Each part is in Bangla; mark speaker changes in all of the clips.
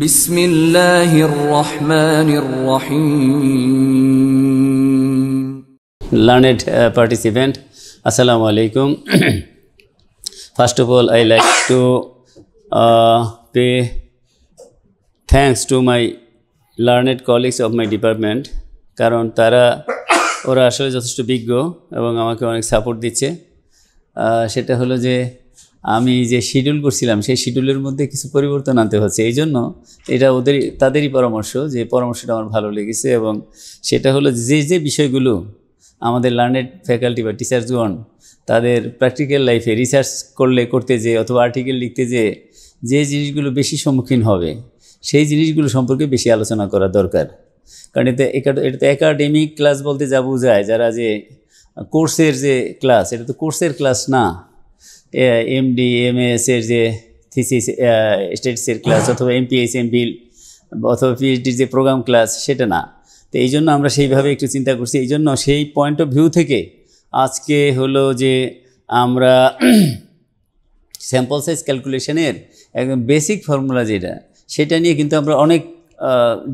Speaker 1: বিসমিল্লাহির রহমানির রহিম।
Speaker 2: Learned participant, Assalamu alaikum. First of all, I like to pay thanks to my learned colleagues of my department, কারণ ওরা আসলে যথেষ্ট বিজ্ঞ এবং আমাকে অনেক সাপোর্ট দিচ্ছে। সেটা হলো যে আমি যে শিডিউল করছিলাম সেই শিডিউলের মধ্যে কিছু পরিবর্তন আনতে হচ্ছে, এই জন্য এটা তাদেরই পরামর্শ, যে পরামর্শটা আমার ভালো লেগেছে। এবং সেটা হলো যে বিষয়গুলো আমাদের লার্নেড ফ্যাকাল্টি বা টিচার্সগণ তাদের প্র্যাকটিক্যাল লাইফে রিসার্চ করতে যেয়ে অথবা আর্টিকেল লিখতে যেয়ে যে জিনিসগুলো বেশি সম্মুখীন হবে সেই জিনিসগুলো সম্পর্কে বেশি আলোচনা করা দরকার। কারণ এটা একাডেমিক ক্লাস বলতে যা বোঝায়, যারা যে কোর্সের যে ক্লাস, এটা তো কোর্সের ক্লাস না। এমডি এমএস এর যে থিসিস স্টেটসের ক্লাস অথবা এমপিএস এমফিল অথবা পিএইচডির যে প্রোগ্রাম ক্লাস, সেটা না। তো এই জন্য আমরা সেইভাবে একটু চিন্তা করছি। এই জন্য সেই পয়েন্ট অফ ভিউ থেকে আজকে হলো যে আমরা স্যাম্পল সাইজ ক্যালকুলেশনের একদম বেসিক ফর্মুলা যেটা, সেটা নিয়ে কিন্তু আমরা অনেক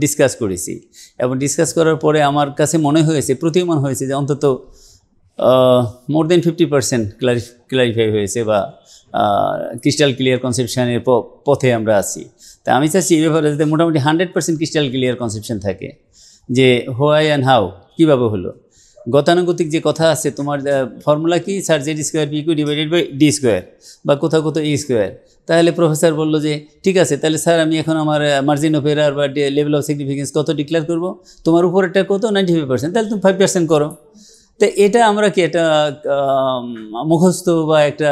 Speaker 2: ডিসকাস করেছি। এবং ডিসকাস করার পরে আমার কাছে প্রতীয়মান হয়েছে যে অন্তত মোর দেন 50% ক্লারিফাই হয়েছে বা ক্রিস্টাল ক্লিয়ার কনসেপশনের পথে আমরা আছি। তা আমি চাচ্ছি এই ব্যাপারে যাতে মোটামুটি 100% ক্রিস্টাল ক্লিয়ার কনসেপশন থাকে, যে হোয়াই অ্যান্ড হাউ, কীভাবে হলো। গতানুগতিক যে কথা আছে, তোমার ফর্মুলা কি, sir Z square P Q divided by D square বা কোথাও ই স্কোয়ার। তাহলে প্রফেসর বললো যে ঠিক আছে, তাহলে স্যার আমি এখন আমার মার্জিন অফ এরার বা লেভেল অফ সিগনিফিকেন্স কত ডিক্লেয়ার করবো, তোমার উপরেরটা কত 95%, তাহলে তুমি 5% করো। তো এটা আমরা কি এটা মুখস্থ বা একটা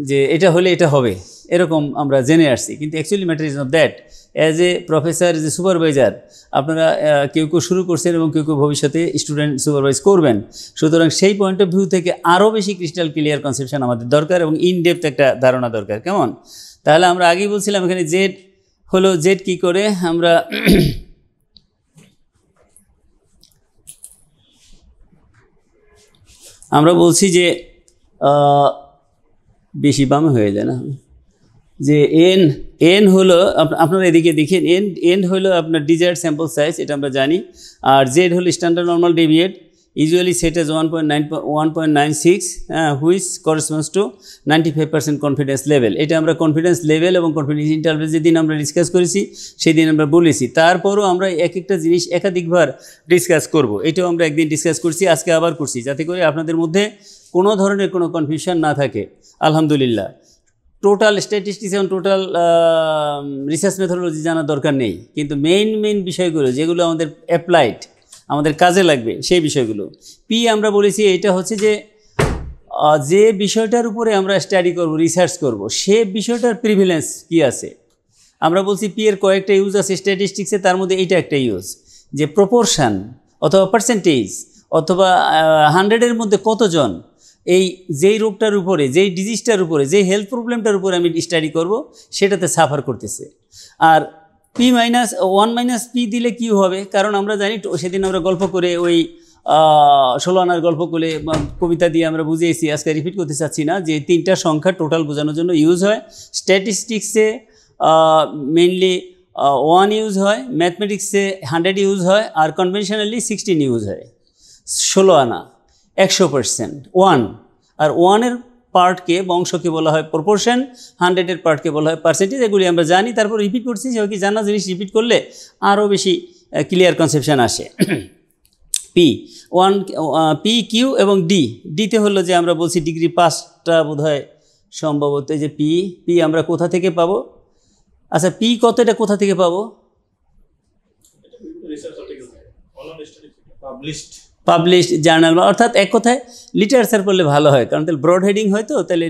Speaker 2: যে এটা হলে এটা হবে এরকম আমরা জেনে আসছি, কিন্তু actually matter is not that. As a professor, as a supervisor, আপনারা কেউ শুরু করছেন এবং কেউ ভবিষ্যতে স্টুডেন্ট সুপারভাইজ করবেন। সুতরাং সেই পয়েন্ট অফ ভিউ থেকে আরও বেশি ক্রিস্টাল ক্লিয়ার কনসেপশন আমাদের দরকার এবং ইনডেপথ একটা ধারণা দরকার। কেমন? তাহলে আমরা আগেই বলছিলাম এখানে জেড হলো জেড কী করে আমরা বলছি যে বেশি বামে হয়ে যায় না, যে এন হলো আপনারা এদিকে দেখেন, এন হলো আপনার ডিজায়ার্ড স্যাম্পল সাইজ, এটা আমরা জানি। আর জেড হলো standard normal deviate, usually set as 1.96, which corresponds to 95% confidence level. এটা আমরা কনফিডেন্স লেভেল এবং কনফিডেন্স ইন্টারভেল যেদিন আমরা ডিসকাস করেছি সেদিন আমরা বলেছি। তারপরও আমরা একটা জিনিস একাধিকবার ডিসকাস করব, এটাও আমরা একদিন ডিসকাস করছি, আজকে আবার করছি, যাতে করে আপনাদের মধ্যে কোনো ধরনের কোনো কনফিউশন না থাকে। আলহামদুলিল্লাহ, টোটাল স্ট্যাটিস্টিক্স এবং টোটাল রিসার্চ মেথোডোলজি জানার দরকার নেই, কিন্তু মেইন বিষয়গুলো যেগুলো আমাদের অ্যাপ্লাইড, আমাদের কাজে লাগবে, সেই বিষয়গুলো। পি আমরা বলেছি এটা হচ্ছে যে বিষয়টার উপরে আমরা স্টাডি করব, রিসার্চ করব, সে বিষয়টার প্রিভিলেন্স কি আছে। আমরা বলছি পি এর কয়েকটা ইউজ আছে স্ট্যাটিস্টিক্সে, তার মধ্যে এইটা একটা ইউজ, যে প্রপোর্শন অথবা পার্সেন্টেজ অথবা 100-এর মধ্যে কতজন যেই রোগটার উপরে, যেই ডিজিজটার উপরে, যেই হেলথ প্রবলেমটার উপরে আমি স্টাডি করব সেটাতে সাফার করতেছে। আর P-1 - P দিলে কি হবে, কারণ আমরা জানি সেদিন আমরা গল্প করে ওই 16 আনার গল্প করে কবিতা দিয়ে আমরা বুঝিয়েছি, আজকে রিপিট করতে চাচ্ছি না, যে 3টা সংখ্যা টোটাল বোঝানোর জন্য ইউজ হয়। স্ট্যাটিস্টিক্সে মেইনলি 1 ইউজ হয়, ম্যাথমেটিক্সে 100 ইউজ হয়, আর কনভেনশনালি 16 ইউজ হয়। 16 আনা 100%, 1, আর 1-এর পার্টকে বংশকে বলা হয় প্রপোর্শন, 100-এর পার্টকে বলা হয় পার্সেন্টেজ। এগুলি আমরা জানি, তারপর রিপিট করছি, যে কি জানা জিনিস রিপিট করলে আরও বেশি ক্লিয়ার কনসেপশন আসে। পি কিউ এবং ডিতে হলো যে আমরা বলছি ডিগ্রি 5টা বোধ হয় সম্ভবত, যে পি আমরা কোথা থেকে পাবো। আচ্ছা, পি কত, এটা কোথা থেকে পাবো? পাবলিশড জার্নাল, অর্থাৎ এক কথায় লিটারেচার পড়লে ভালো হয়, কারণ তাহলে ব্রড হেডিং হয়, তো তাহলে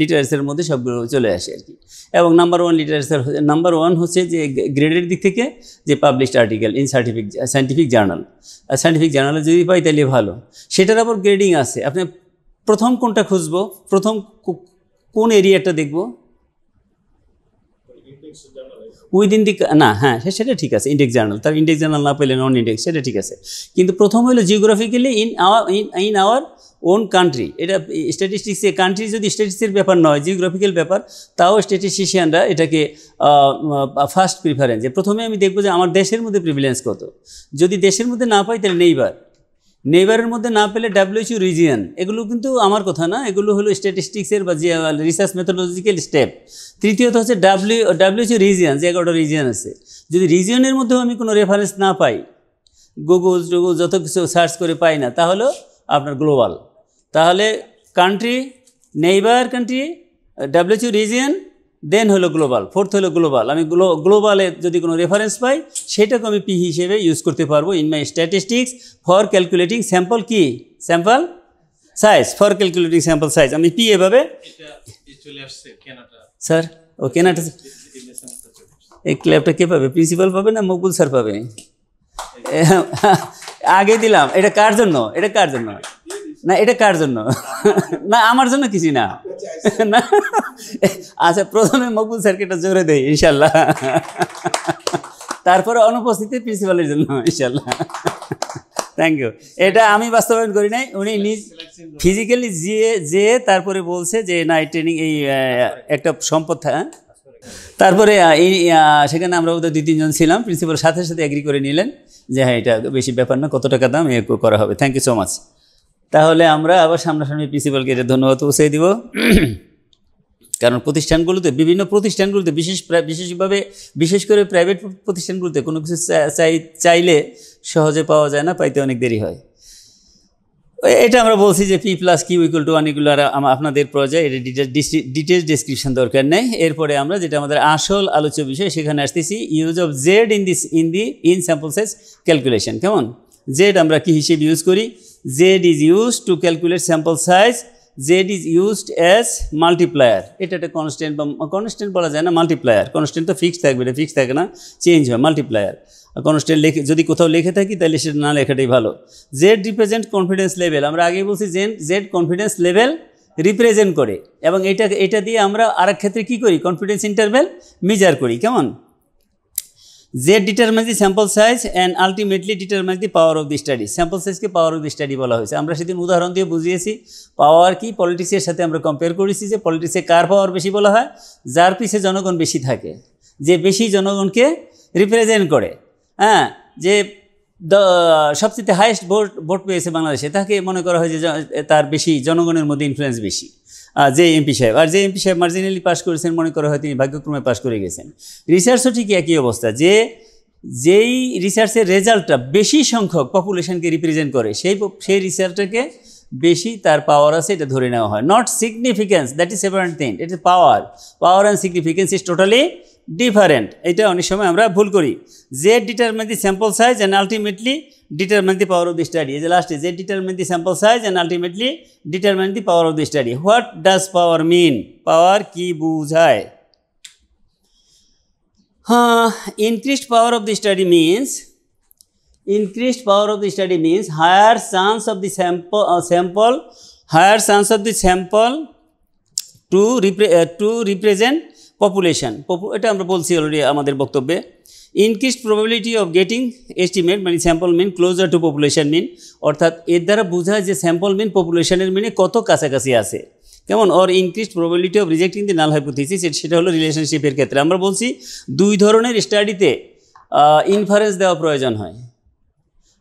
Speaker 2: লিটারেচারের মধ্যে সবগুলো চলে আসে আর কি। এবং নাম্বার 1 লিটারেচার, নাম্বার 1 হচ্ছে যে গ্রেডের দিক থেকে যে published article in scientific journal. Scientific জার্নালে যদি পাই তাহলে ভালো। সেটার আবার গ্রেডিং আছে। আপনি প্রথম কোনটা খুঁজবো, প্রথম কোন এরিয়াটা দেখবো? উইদিন দি না, হ্যাঁ সেটা ঠিক আছে, ইন্ডেক্স জার্নাল। তার ইন্ডেক্স জার্নাল না পেলে নন ইন্ডেক্স, সেটা ঠিক আছে। কিন্তু প্রথম হলো geographically in our own country, এটা স্ট্যাটিস্টিক্সে কান্ট্রি যদি স্ট্যাটিস্টিক্সের ব্যাপার নয়, জিওগ্রাফিক্যাল ব্যাপার, তাও স্ট্যাটিস্টিশিয়ানরা এটাকে ফার্স্ট প্রিফারেন্স, যে প্রথমে আমি দেখবো যে আমার দেশের মধ্যে প্রিভিলেন্স কত। যদি দেশের মধ্যে না পাই তাহলে নেইবারের মধ্যে না পেলে WHO রিজিয়ন, এগুলো কিন্তু আমার কথা না, এগুলো হলো স্ট্যাটিস্টিক্সের বা রিসার্চ মেথোডোলজিক্যাল স্টেপ। তৃতীয়ত হচ্ছে WHO রিজিয়ন, যে 11টা রিজিয়ন আছে, যদি রিজিয়নের মধ্যেও আমি কোনো রেফারেন্স না পাই, গুগল যত কিছু সার্চ করে পাই না, তাহলে আপনার গ্লোবাল, তাহলে country, neighbour country, WHO region, then হলো গ্লোবাল, ফোর্থ হলো গ্লোবাল। আমি গ্লোবালে যদি কোনো রেফারেন্স পাই সেটাকে আমি পি হিসেবে ইউজ করতে পারবো in my statistics for calculating sample কি sample size, for calculating sample size আমি পি এভাবে। স্যার ও কেনাটা এই ক্ল্যাবটা কে পাবে? প্রিন্সিপাল পাবে না মকবুল স্যার পাবে? আগে দিলাম। এটা কার জন্য? এটা কার জন্য? না এটা কার জন্য? না আমার জন্য কিছু না। না আচ্ছা, প্রথমে মকবুল স্যারকে এটা জোরে দেয় ইনশাল্লাহ, তারপরে অনুপস্থিতি প্রিন্সিপালের জন্য ইনশাল্লাহ। Thank you. এটা আমি বাস্তবায়ন করি নাই, উনি নিজ ফিজিক্যালি যে তারপরে বলছে যে না ট্রেনিং এই একটা সম্পদ। তারপরে সেখানে আমরা ওদের 2-3 জন ছিলাম, প্রিন্সিপাল সাথে সাথে এগ্রি করে নিলেন যে হ্যাঁ এটা বেশি ব্যাপার না, কত টাকা দাম করা হবে। Thank you so much. তাহলে আমরা আবার সামনাসামনি প্রিন্সিপালকে এটা ধন্যবাদ পৌঁছে দিব, কারণ প্রতিষ্ঠানগুলোতে, বিভিন্ন প্রতিষ্ঠানগুলোতে বিশেষ করে প্রাইভেট প্রতিষ্ঠানগুলোতে কোনো কিছু চাইলে সহজে পাওয়া যায় না, পাইতে অনেক দেরি হয়। এটা আমরা বলছি যে P+Q=1 এগুলো আর আপনাদের পর্যায়ে এটা ডিটেলস ডেসক্রিপশন দরকার নেই। এরপরে আমরা যেটা আমাদের আসল আলোচ্য বিষয় সেখানে আসতেছি, use of Z in sample size calculation. কেমন? জেড আমরা কি হিসেবে ইউজ করি? Z is used to calculate sample size, Z is used as multiplier. এটা একটা কনস্ট্যান্ট বা কনস্ট্যান্ট বলা যায় না, মাল্টিপ্লায়ার। কনস্ট্যান্ট তো ফিক্সড থাকবে, এটা ফিক্সড থাকে না, চেঞ্জ হয়, মাল্টিপ্লায়ার। কনস্ট্যান্ট যদি কোথাও লিখে থাকি তাহলে সেটা না লেখাটাই ভালো। জেড রিপ্রেজেন্ট কনফিডেন্স লেভেল, আমরা আগেই বলছি জেড কনফিডেন্স লেভেল রিপ্রেজেন্ট করে, এবং এটা দিয়ে আমরা আরেক ক্ষেত্রে কী করি? কনফিডেন্স ইন্টারভ্যাল মেজার করি। কেমন? Z determines the sample size and ultimately determines the power of the study. Sample সাইজকে পাওয়ার অফ দি স্টাডি বলা হয়েছে। আমরা সেদিন উদাহরণ দিয়ে বুঝিয়েছি পাওয়ার কি, পলিটিক্সের সাথে আমরা কম্পেয়ার করেছি যে পলিটিক্সে কার পাওয়ার বেশি বলা হয়? যার পিছে জনগণ বেশি থাকে, যে বেশি জনগণকে রিপ্রেজেন্ট করে। হ্যাঁ, যে সবচেয়ে হাইয়েস্ট ভোট পেয়েছে বাংলাদেশে, তাকে মনে করা হয় যে তার বেশি জনগণের মধ্যে ইনফ্লুয়েন্স বেশি। যে এমপি সাহেব, আর যে এমপি সাহেব মার্জিনালি পাস করেছেন মনে করা হয় তিনি ভাগ্যক্রমে পাস করে গেছেন। রিসার্চও ঠিক একই অবস্থা, যেই রিসার্চের রেজাল্টটা বেশি সংখ্যক পপুলেশনকে রিপ্রেজেন্ট করে সেই রিসার্চটাকে বেশি তার পাওয়ার আছে, এটা ধরে নেওয়া হয়। Not significance, that is separate thing, it is power and significance is totally different. এটা অনেক সময় আমরা ভুল করি। Z determine the sample size and ultimately determine the power of the study. As the last is, they determine the sample size and ultimately determine the power of the study. What does power mean? Power ki bujhai? Increased power of the study means higher chance of the sample to represent population. এটা আমরা বলছি অলরেডি আমাদের বক্তব্যে। Increased probability of getting estimate মানে sample mean closer to population mean, অর্থাৎ এর দ্বারা বোঝায় যে স্যাম্পল মিন পপুলেশনের মিনে কত কাছাকাছি আছে। কেমন? Or increased probability of rejecting the null hypothesis, সেটা হলো রিলেশনশিপের ক্ষেত্রে। আমরা বলছি 2 ধরনের স্টাডিতে ইনফারেন্স দেওয়া প্রয়োজন হয়।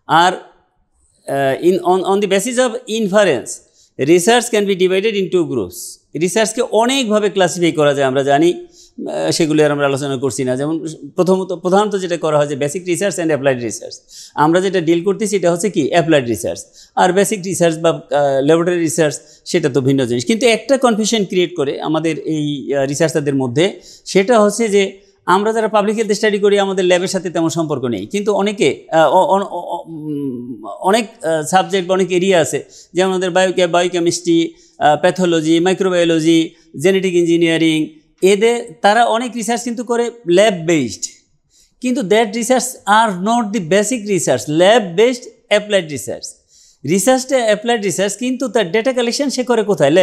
Speaker 2: আর on the basis of inference research can be divided in 2 groups. রিসার্চকে অনেকভাবে ক্লাসিফাই করা যায়, আমরা জানি, সেগুলো আর আমরা আলোচনা করছি না। যেমন প্রধানত যেটা করা হয় যে basic research and applied research. আমরা যেটা ডিল করতেছি এটা হচ্ছে কি অ্যাপ্লাইড রিসার্চ, আর বেসিক রিসার্চ বা ল্যাবরেটরি রিসার্চ সেটা তো ভিন্ন জিনিস। কিন্তু একটা কনফিউশন ক্রিয়েট করে আমাদের এই রিসার্চারদের মধ্যে, সেটা হচ্ছে যে আমরা যারা পাবলিক হেলথ স্টাডি করি আমাদের ল্যাবের সাথে তেমন সম্পর্ক নেই, কিন্তু অনেক সাবজেক্ট বা অনেক এরিয়া আছে, যেমন আমাদের biochemistry, pathology, microbiology, genetic engineering, তারা অনেক রিসার্চ কিন্তু করে ল্যাব বেসড, কিন্তু that research are not the basic research. Lab based applied রিসার্চটা অ্যাপ্লাইড রিসার্চ, কিন্তু তার ডেটা কালেকশন সে করে কোথায়?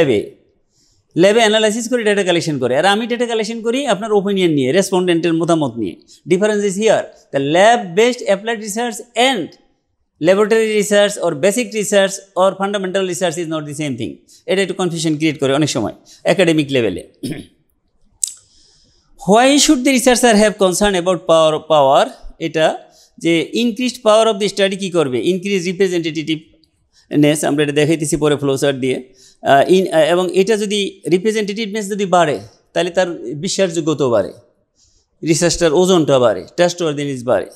Speaker 2: ল্যাবে অ্যানালাইসিস করে ডেটা কালেকশন করে। আর আমি ডেটা কালেকশন করি আপনার ওপিনিয়ন নিয়ে, রেসপন্ডেন্টের মতামত নিয়ে। Difference is here the lab based applied research and laboratory research or basic research or fundamental research is not the same thing. এটা একটু কনফিউশন ক্রিয়েট করে অনেক সময় একাডেমিক লেভেলে। Why should the researcher have concern about power, এটা যে increased power of the study কী করবে, ইনক্রিজ রিপ্রেজেন্টেটিভনেস, আমরা এটা দেখাইতেছি পরে ফ্লোচার্ট দিয়ে। এবং এটা যদি রিপ্রেজেন্টেটিভনেস যদি বাড়ে তাহলে তার বিশ্বাসযোগ্যতাও বাড়ে, রিসার্চটার ওজনটা বাড়ে, ট্রাস্টওয়ার্দিনেস বাড়ে।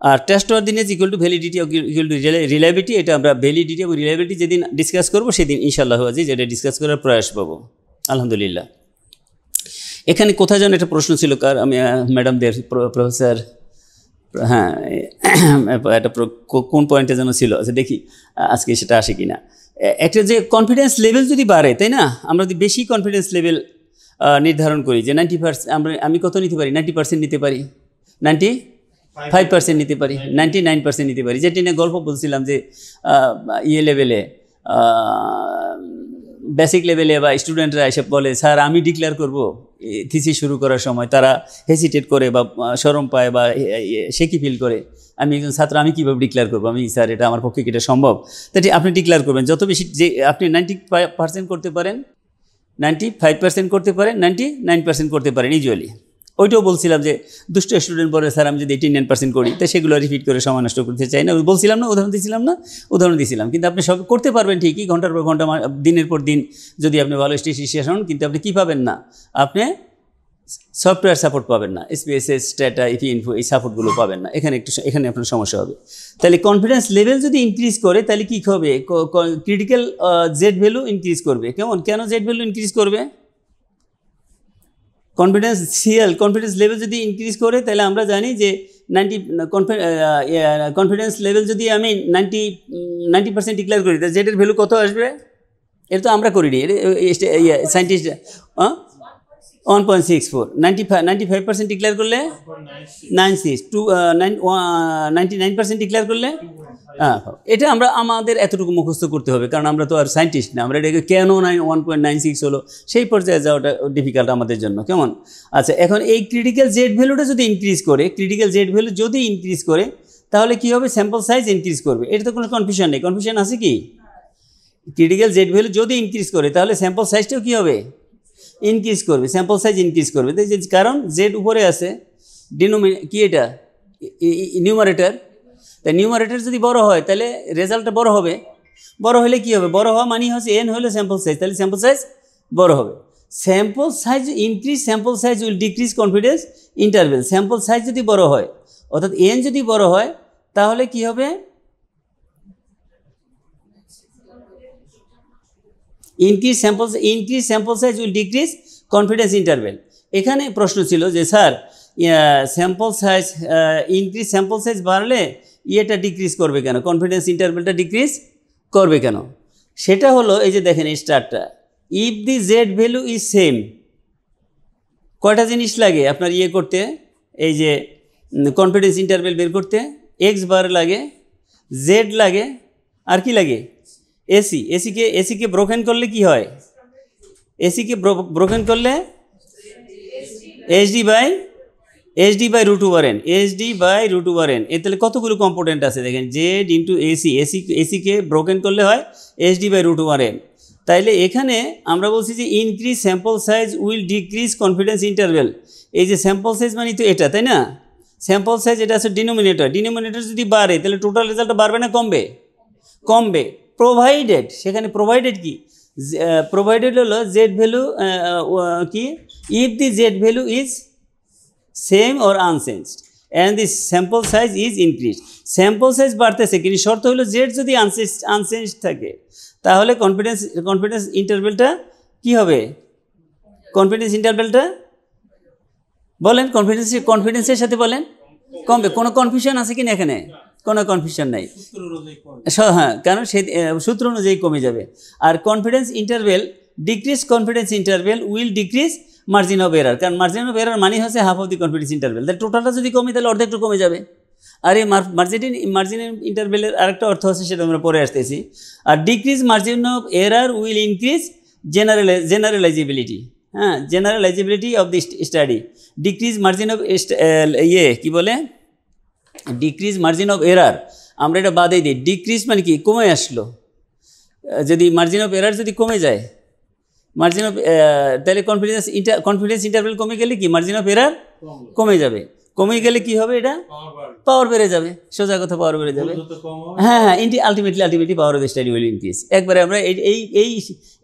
Speaker 2: আর trustworthiness equal to validity equal to reliability, এটা আমরা ভ্যালিডিটি এবং রিলায়েবিলিটি যেদিন ডিসকাস করবো সেদিন ইনশাআল্লাহ আজিজ এটা ডিসকাস করার প্রয়াস পাবো আলহামদুলিল্লাহ। এখানে কোথায় যেন একটা প্রশ্ন ছিল কার, আমি ম্যাডামদের প্রফেসর, হ্যাঁ একটা কোন পয়েন্টে যেন ছিল, আচ্ছা দেখি আজকে সেটা আসে কি না। একটা যে কনফিডেন্স লেভেল যদি বাড়ে, তাই না, আমরা যদি বেশি কনফিডেন্স লেভেল নির্ধারণ করি যে 90%, আমি কত নিতে পারি, 90% নিতে পারি, 95% নিতে পারি, 99% নিতে পারি, যেটি নিয়ে গল্প বলছিলাম যে ইয়ে লেভেলে বেসিক লেভেলে বা স্টুডেন্টরা এসে বলে স্যার আমি ডিক্লেয়ার করব থিসিস শুরু করার সময়, তারা হেসিটেট করে বা শরম পায় বা সে কি ফিল করে, আমি একজন ছাত্র আমি কীভাবে ডিক্লেয়ার করবো, আমি স্যার এটা আমার পক্ষে কি এটা সম্ভব, তাই আপনি ডিক্লেয়ার করবেন যত বেশি, যে আপনি 90% করতে পারেন, 95% করতে পারেন, 99% করতে পারেন ইউজুয়ালি। ওইটাও বলছিলাম যে দুষ্ট স্টুডেন্ট বলে স্যার আমি যদি 89% করি, তো সেগুলো রিপিট করে সময় নষ্ট করতে চাই না, বলছিলাম না, উদাহরণ দিয়েছিলাম। কিন্তু আপনি সব করতে পারবেন ঠিকই, ঘন্টার পর ঘন্টা, দিনের পর দিন যদি আপনি ভালো স্টেটিস্টিশিয়ান হন, কিন্তু আপনি কী পাবেন না, আপনি সফটওয়্যার সাপোর্ট পাবেন না, SPSS, স্ট্যাটা, ইনফো, এই সাপোর্টগুলো পাবেন না, এখানে আপনার সমস্যা হবে। তাহলে কনফিডেন্স লেভেল যদি ইনক্রিজ করে তাহলে কী হবে, ক্রিটিক্যাল জেড ভ্যালু ইনক্রিজ করবে। কেন জেড ভ্যালু ইনক্রিজ করবে, কনফিডেন্স লেভেল যদি ইনক্রিজ করে তাহলে আমরা জানি যে কনফিডেন্স লেভেল যদি আমি 90% ডিক্লেয়ার করি, তাহলে জেডের ভ্যালু কত আসবে, এটা তো আমরা করিনি, সায়েন্টিস্ট 1.64, 95% ডিক্লেয়ার করলে 96, 99% ডিক্লেয়ার করলে, এটা আমরা আমাদের এতটুকু মুখস্থ করতে হবে, কারণ আমরা তো আর সায়েন্টিস্ট না, আমরা এটাকে কেন 1.96 হলো সেই পর্যায়ে যাওয়াটা ডিফিকাল্ট আমাদের জন্য, কেমন। আচ্ছা, এখন এই ক্রিটিক্যাল জেড ভ্যালুটা যদি ইনক্রিজ করে, তাহলে কি হবে, স্যাম্পল সাইজ ইনক্রিজ করবে, এটা তো কোনো কনফিউশন নেই, কনফিউশন আছে কি, ক্রিটিক্যাল জেড ভ্যালু যদি ইনক্রিজ করে তাহলে স্যাম্পল সাইজটাও কী হবে, ইনক্রিজ করবে, স্যাম্পল সাইজ ইনক্রিজ করবে, কারণ জেড উপরে আছে, কি এটা নিউমারেটর, তাই নিউমারেটর যদি বড় হয় তাহলে রেজাল্টটা বড় হবে, বড় হলে কী হবে, বড় হওয়া মানে হচ্ছে এন হলে স্যাম্পল সাইজ, তাহলে স্যাম্পল সাইজ বড় হবে, sample size increase, sample size will decrease confidence interval. Sample size যদি বড় হয়, অর্থাৎ এন যদি বড় হয়, তাহলে কি হবে, increase sample size will decrease confidence interval. এখানে প্রশ্ন ছিল যে sir sample size increase, sample size বাড়লে ইয়েটা ডিক্রিজ করবে কেন, কনফিডেন্স ইন্টারভেলটা ডিক্রিজ করবে কেন, সেটা হলো এই যে দেখেন স্টারটা, if the Z value is same, কয়টা জিনিস লাগে আপনার ইয়ে করতে, এই যে কনফিডেন্স ইন্টারভেল বের করতে, এক্স বার লাগে, জেড লাগে, আর কি লাগে, এসিকে ব্রোকেন করলে কি হয়, এসিকে ব্রোকেন করলে HD by root over N, এর তাহলে কতগুলো কম্পোনেন্ট আছে দেখেন, জেড ইন্টু এসিকে ব্রোকেন করলে হয় HD by root over N. তাইলে এখানে আমরা বলছি যে increase sample size will decrease confidence interval, এই যে স্যাম্পল সাইজ মানে তো এটা, তাই না, স্যাম্পল সাইজ এটা আছে ডিনোমিনেটর যদি বাড়ে তাহলে টোটাল রেজাল্টটা বাড়বে না কমবে, প্রোভাইডেড, সেখানে প্রোভাইডেড কি, প্রোভাইডেড হলো জেড ভ্যালু কি, if the Z value is same or unchanged and the sample size is increase, sample size বাড়তেছে কিন্তু শর্ত হলো জেড যদি আনচেঞ্জড থাকে, তাহলে কনফিডেন্স ইন্টারভেলটা কি হবে, কনফিডেন্স ইন্টারভেলটা বলেন, কনফিডেন্সের সাথে বলেন কমবে। কোনো কনফিউশন আছে কি না এখানে, কোনো কনফিউশন নাই, হ্যাঁ, কারণ সেই সূত্র অনুযায়ী কমে যাবে। আর confidence interval decrease, confidence interval will decrease margin of error, কারণ মার্জিন অফ এরার মানে হচ্ছে half of the confidence interval, তাহলে টোটালটা যদি কমে তাহলে অর্ধেকটা কমে যাবে। আর এই মার্জিন ইন্টারভেলের আরেকটা অর্থ আছে, সেটা আমরা পরে আসতেছি। আর decrease margin of error will increase generalizability, হ্যাঁ, generalizability of the study, decrease margin of কি বলে, ডিক্রিজ মার্জিন অফ এরার, আমরা এটা বাদেই দিই। ডিক্রিজ মানে কি, কমে আসলো। যদি মার্জিন অফ এরার যদি কমে যায়, মার্জিন অফ তাহলে কনফিডেন্স ইন্টারভ্যাল কমে গেলে কি মার্জিন অফ এরার কমে যাবে। কমে গেলে কি হবে, এটা পাওয়ার বেড়ে যাবে, সোজা কথা পাওয়ার বেড়ে যাবে। হ্যাঁ হ্যাঁ, ultimately power of the study will increase. একবারে আমরা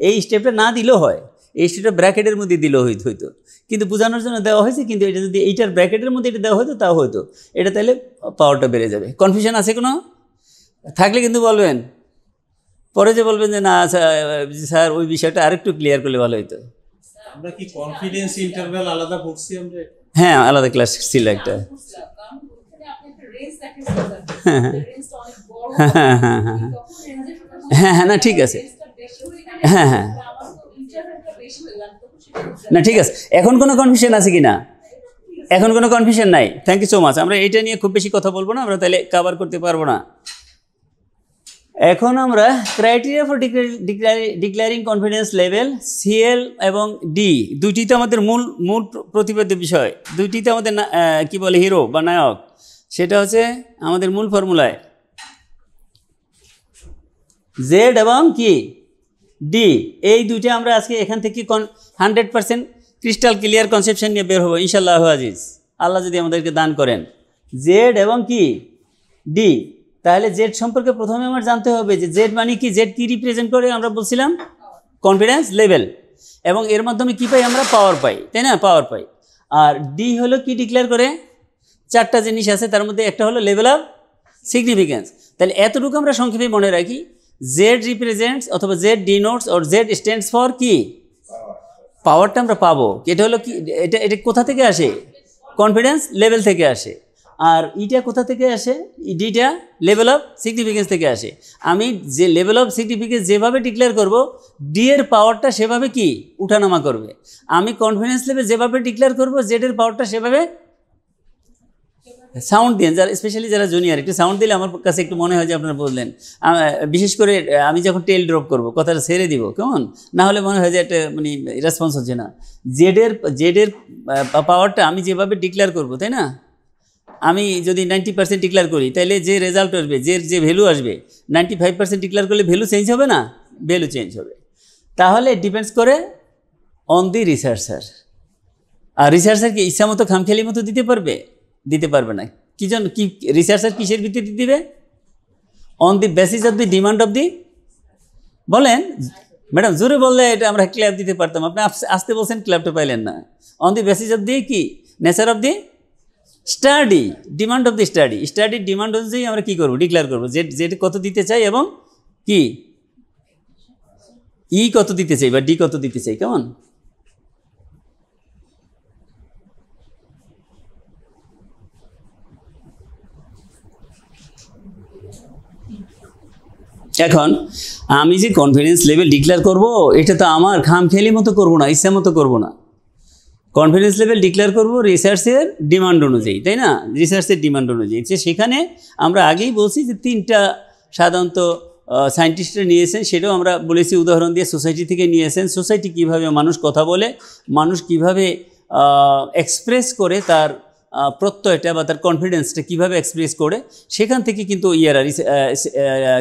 Speaker 2: এই স্টেপটা না দিলেও হয়, এই স্টেপটা ব্র্যাকেটের মধ্যে দিলেও হইতো, কিন্তু বোঝানোর জন্য দেওয়া হয়েছে। কিন্তু এটা যদি এইটার ব্র্যাকেটের মধ্যে এটা দেওয়া হতো তাও হতো, এটা তাহলে পাওয়ারটা বেড়ে যাবে। কনফিউশন আছে কোনো? থাকলে কিন্তু বলবেন, পরে যে বলবেন যে না স্যার ওই বিষয়টা আরেকটু ক্লিয়ার করলে ভালো হতো।
Speaker 3: আমরা কি কনফিডেন্স ইন্টারভ্যাল আলাদা পড়ছি আমরা?
Speaker 2: হ্যাঁ, আলাদা ক্লাস ছিল একটা। হ্যাঁ, না ঠিক আছে। হ্যাঁ, না ঠিক আছে। এখন কোনো কনফিউশন আছে কি না? এখন কোনো কনফিউশন নাই। Thank you so much. আমরা এইটা নিয়ে খুব বেশি কথা বলবো না, আমরা তাহলে কভার করতে পারবো না। এখন আমরা criteria for declaring confidence level, CL এবং ডি, দুইটি তো আমাদের মূল প্রতিপাদ্য বিষয়, দুইটি তো আমাদের কি বলে হিরো বা নায়ক। সেটা হচ্ছে আমাদের মূল ফর্মুলায় জেড এবং কি ডি, এই দুইটা আমরা আজকে এখান থেকে 100% ক্রিস্টাল ক্লিয়ার কনসেপশন নিয়ে বের হবো ইনশাআল্লাহ আজিজ, আল্লাহ যদি আমাদেরকে দান করেন। জেড এবং কি ডি, তাহলে জেড সম্পর্কে প্রথমে আমার জানতে হবে যে জেড মানে কি, জেড কি রিপ্রেজেন্ট করে? আমরা বলছিলাম কনফিডেন্স লেভেল, এবং এর মাধ্যমে কি পাই আমরা? পাওয়ার পাই, তাই না? পাওয়ার পাই। আর ডি হলো কি ডিক্লেয়ার করে? চারটা জিনিস আছে, তার মধ্যে একটা হলো লেভেল অফ সিগনিফিকেন্স। তাহলে এতটুকু আমরা সংক্ষেপে মনে রাখি, জেড রিপ্রেজেন্টস অথবা Z denotes or Z stands for কি? পাওয়ারটা আমরা পাবো। এটা হলো কি, এটা কোথা থেকে আসে? কনফিডেন্স লেভেল থেকে আসে। আর ইটা কোথা থেকে আসে? ডিটা লেভেল অফ সিগনিফিকেন্স থেকে আসে। আমি যে লেভেল অফ সিগনিফিকেন্স যেভাবে ডিক্লেয়ার করব, ডি এর পাওয়ারটা সেভাবে কি উঠানামা করবে। আমি কনফিডেন্স লেভেল যেভাবে ডিক্লেয়ার করব, জেড এর পাওয়ারটা সেভাবে সাউন্ড দিয়ে, যারা স্পেশালি যারা জুনিয়র, একটু সাউন্ড দিলে আমার কাছে একটু মনে হয় যে আপনারা বললেন। বিশেষ করে আমি যখন টেল ড্রপ করব, কথাটা ছেড়ে দিব, কেমন? না হলে মনে হয় যে একটা মানে রেসপন্স হচ্ছে না। জেডের পাওয়ারটা আমি যেভাবে ডিক্লেয়ার করব, তাই না? আমি যদি 90% ডিক্লেয়ার করি, তাহলে যে রেজাল্ট আসবে, যে ভ্যালু আসবে, 95% ডিক্লেয়ার করলে ভ্যালু চেঞ্জ হবে না? ভ্যালু চেঞ্জ হবে। তাহলে ডিপেন্ডস করে অন দি রিসার্চার। আর রিসার্চার কি ইচ্ছা মতো খামখেয়ালি মতো দিতে পারবে? দিতে পারবে না। কি জন্য? কি রিসার্চার কিসের ভিত্তিতে দিবে? On the basis of the demand of দি, বলেন ম্যাডাম, জোরে বললে এটা আমরা ক্ল্যাপ দিতে পারতাম। আপনি আসতে বলছেন, ক্ল্যাপটা পাইলেন না। On the basis of the কি? Nature of the study, demand of the study. স্টাডির ডিমান্ড অনুযায়ী আমরা কী করবো? ডিক্লেয়ার করবো যেটা কত দিতে চাই এবং কি ই কত দিতে চাই বা ডি কত দিতে চাই, কেমন? এখন আমি যে কনফিডেন্স লেভেল ডিক্লেয়ার করব, এটা তো আমার খামখেয়ালি মতো করব না, ইচ্ছা মতো করব না। কনফিডেন্স লেভেল ডিক্লেয়ার করব রিসার্চের ডিমান্ড অনুযায়ী, তাই না? রিসার্চের ডিমান্ড অনুযায়ী। সেখানে আমরা আগেই বলছি যে তিনটা সাধারণত সায়েন্টিস্টরা নিয়েছেন, সেটাও আমরা বলেছি উদাহরণ দিয়ে। সোসাইটি থেকে নিয়েছেন, সোসাইটি কীভাবে মানুষ কথা বলে, মানুষ কীভাবে এক্সপ্রেস করে তার প্রত্যয়টা বা তার কনফিডেন্সটা কীভাবে এক্সপ্রেস করে, সেখান থেকে কিন্তু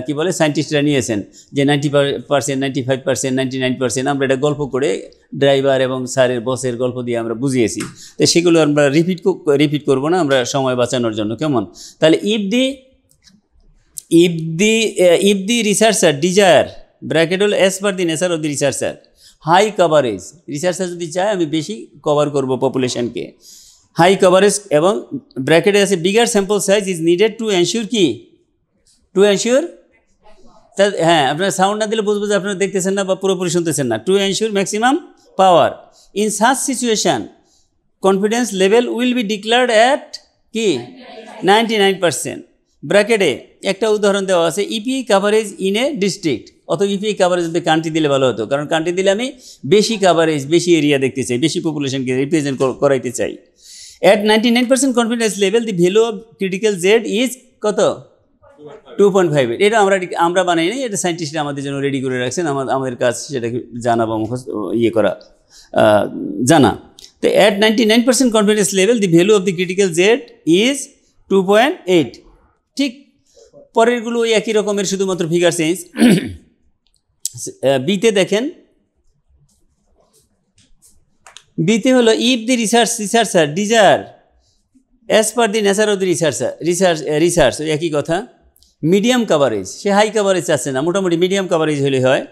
Speaker 2: কী বলে সায়েন্টিস্টরা নিয়েছেন যে 90%, 95%, 99%। আমরা এটা গল্প করে ড্রাইভার এবং স্যারের বসের গল্প দিয়ে আমরা বুঝিয়েছি। তো সেগুলো আমরা রিপিট করবো না, আমরা সময় বাঁচানোর জন্য, কেমন? তাহলে if the researcher desire, bracket হলো as per the nature of the researcher, high coverage, researcher যদি চায় আমি বেশি কভার করব পপুলেশনকে, হাই কভারেজ, এবং ব্র্যাকেটে আছে bigger sample size is needed to ensure কি? টু এনশিওর, হ্যাঁ, আপনারা সাউন্ড না দিলে বুঝবো যে আপনারা দেখতেছেন না বা পুরোপুরি শুনতেছেন না। To ensure maximum power in such situation confidence level will be declared at কি 99%। ব্র্যাকেটে একটা উদাহরণ দেওয়া আছে, EPI coverage in a district, অথবা ইপিআই কাভারেজ যদি কান্ট্রি দিলে ভালো হতো, কারণ কান্ট্রি দিলে আমি বেশি কাভারেজ, বেশি এরিয়া দেখতে চাই, বেশি পপুলেশনকে রিপ্রেজেন্ট করাইতে চাই। At 99% confidence level the value of critical Z is কত? 2.5। এটা আমরা বানাই নাই, এটা সায়েন্টিস্টরা আমাদের জন্য রেডি করে রাখছেন। আমাদের কাজ সেটাকে জানা বা জানা। তো at 99% confidence level the value of the critical Z is 2.8। ঠিক পরেরগুলো ওই একই রকমের, শুধুমাত্র ফিগার চেঞ্জ। বিতে দেখেন, বিতে হলো if the researcher desire as per the nature of the research ওই একই কথা। মিডিয়াম কাভারেজ, সে হাই কাভারেজ চাচ্ছে না, মোটামুটি মিডিয়াম কাভারেজ হলে হয়।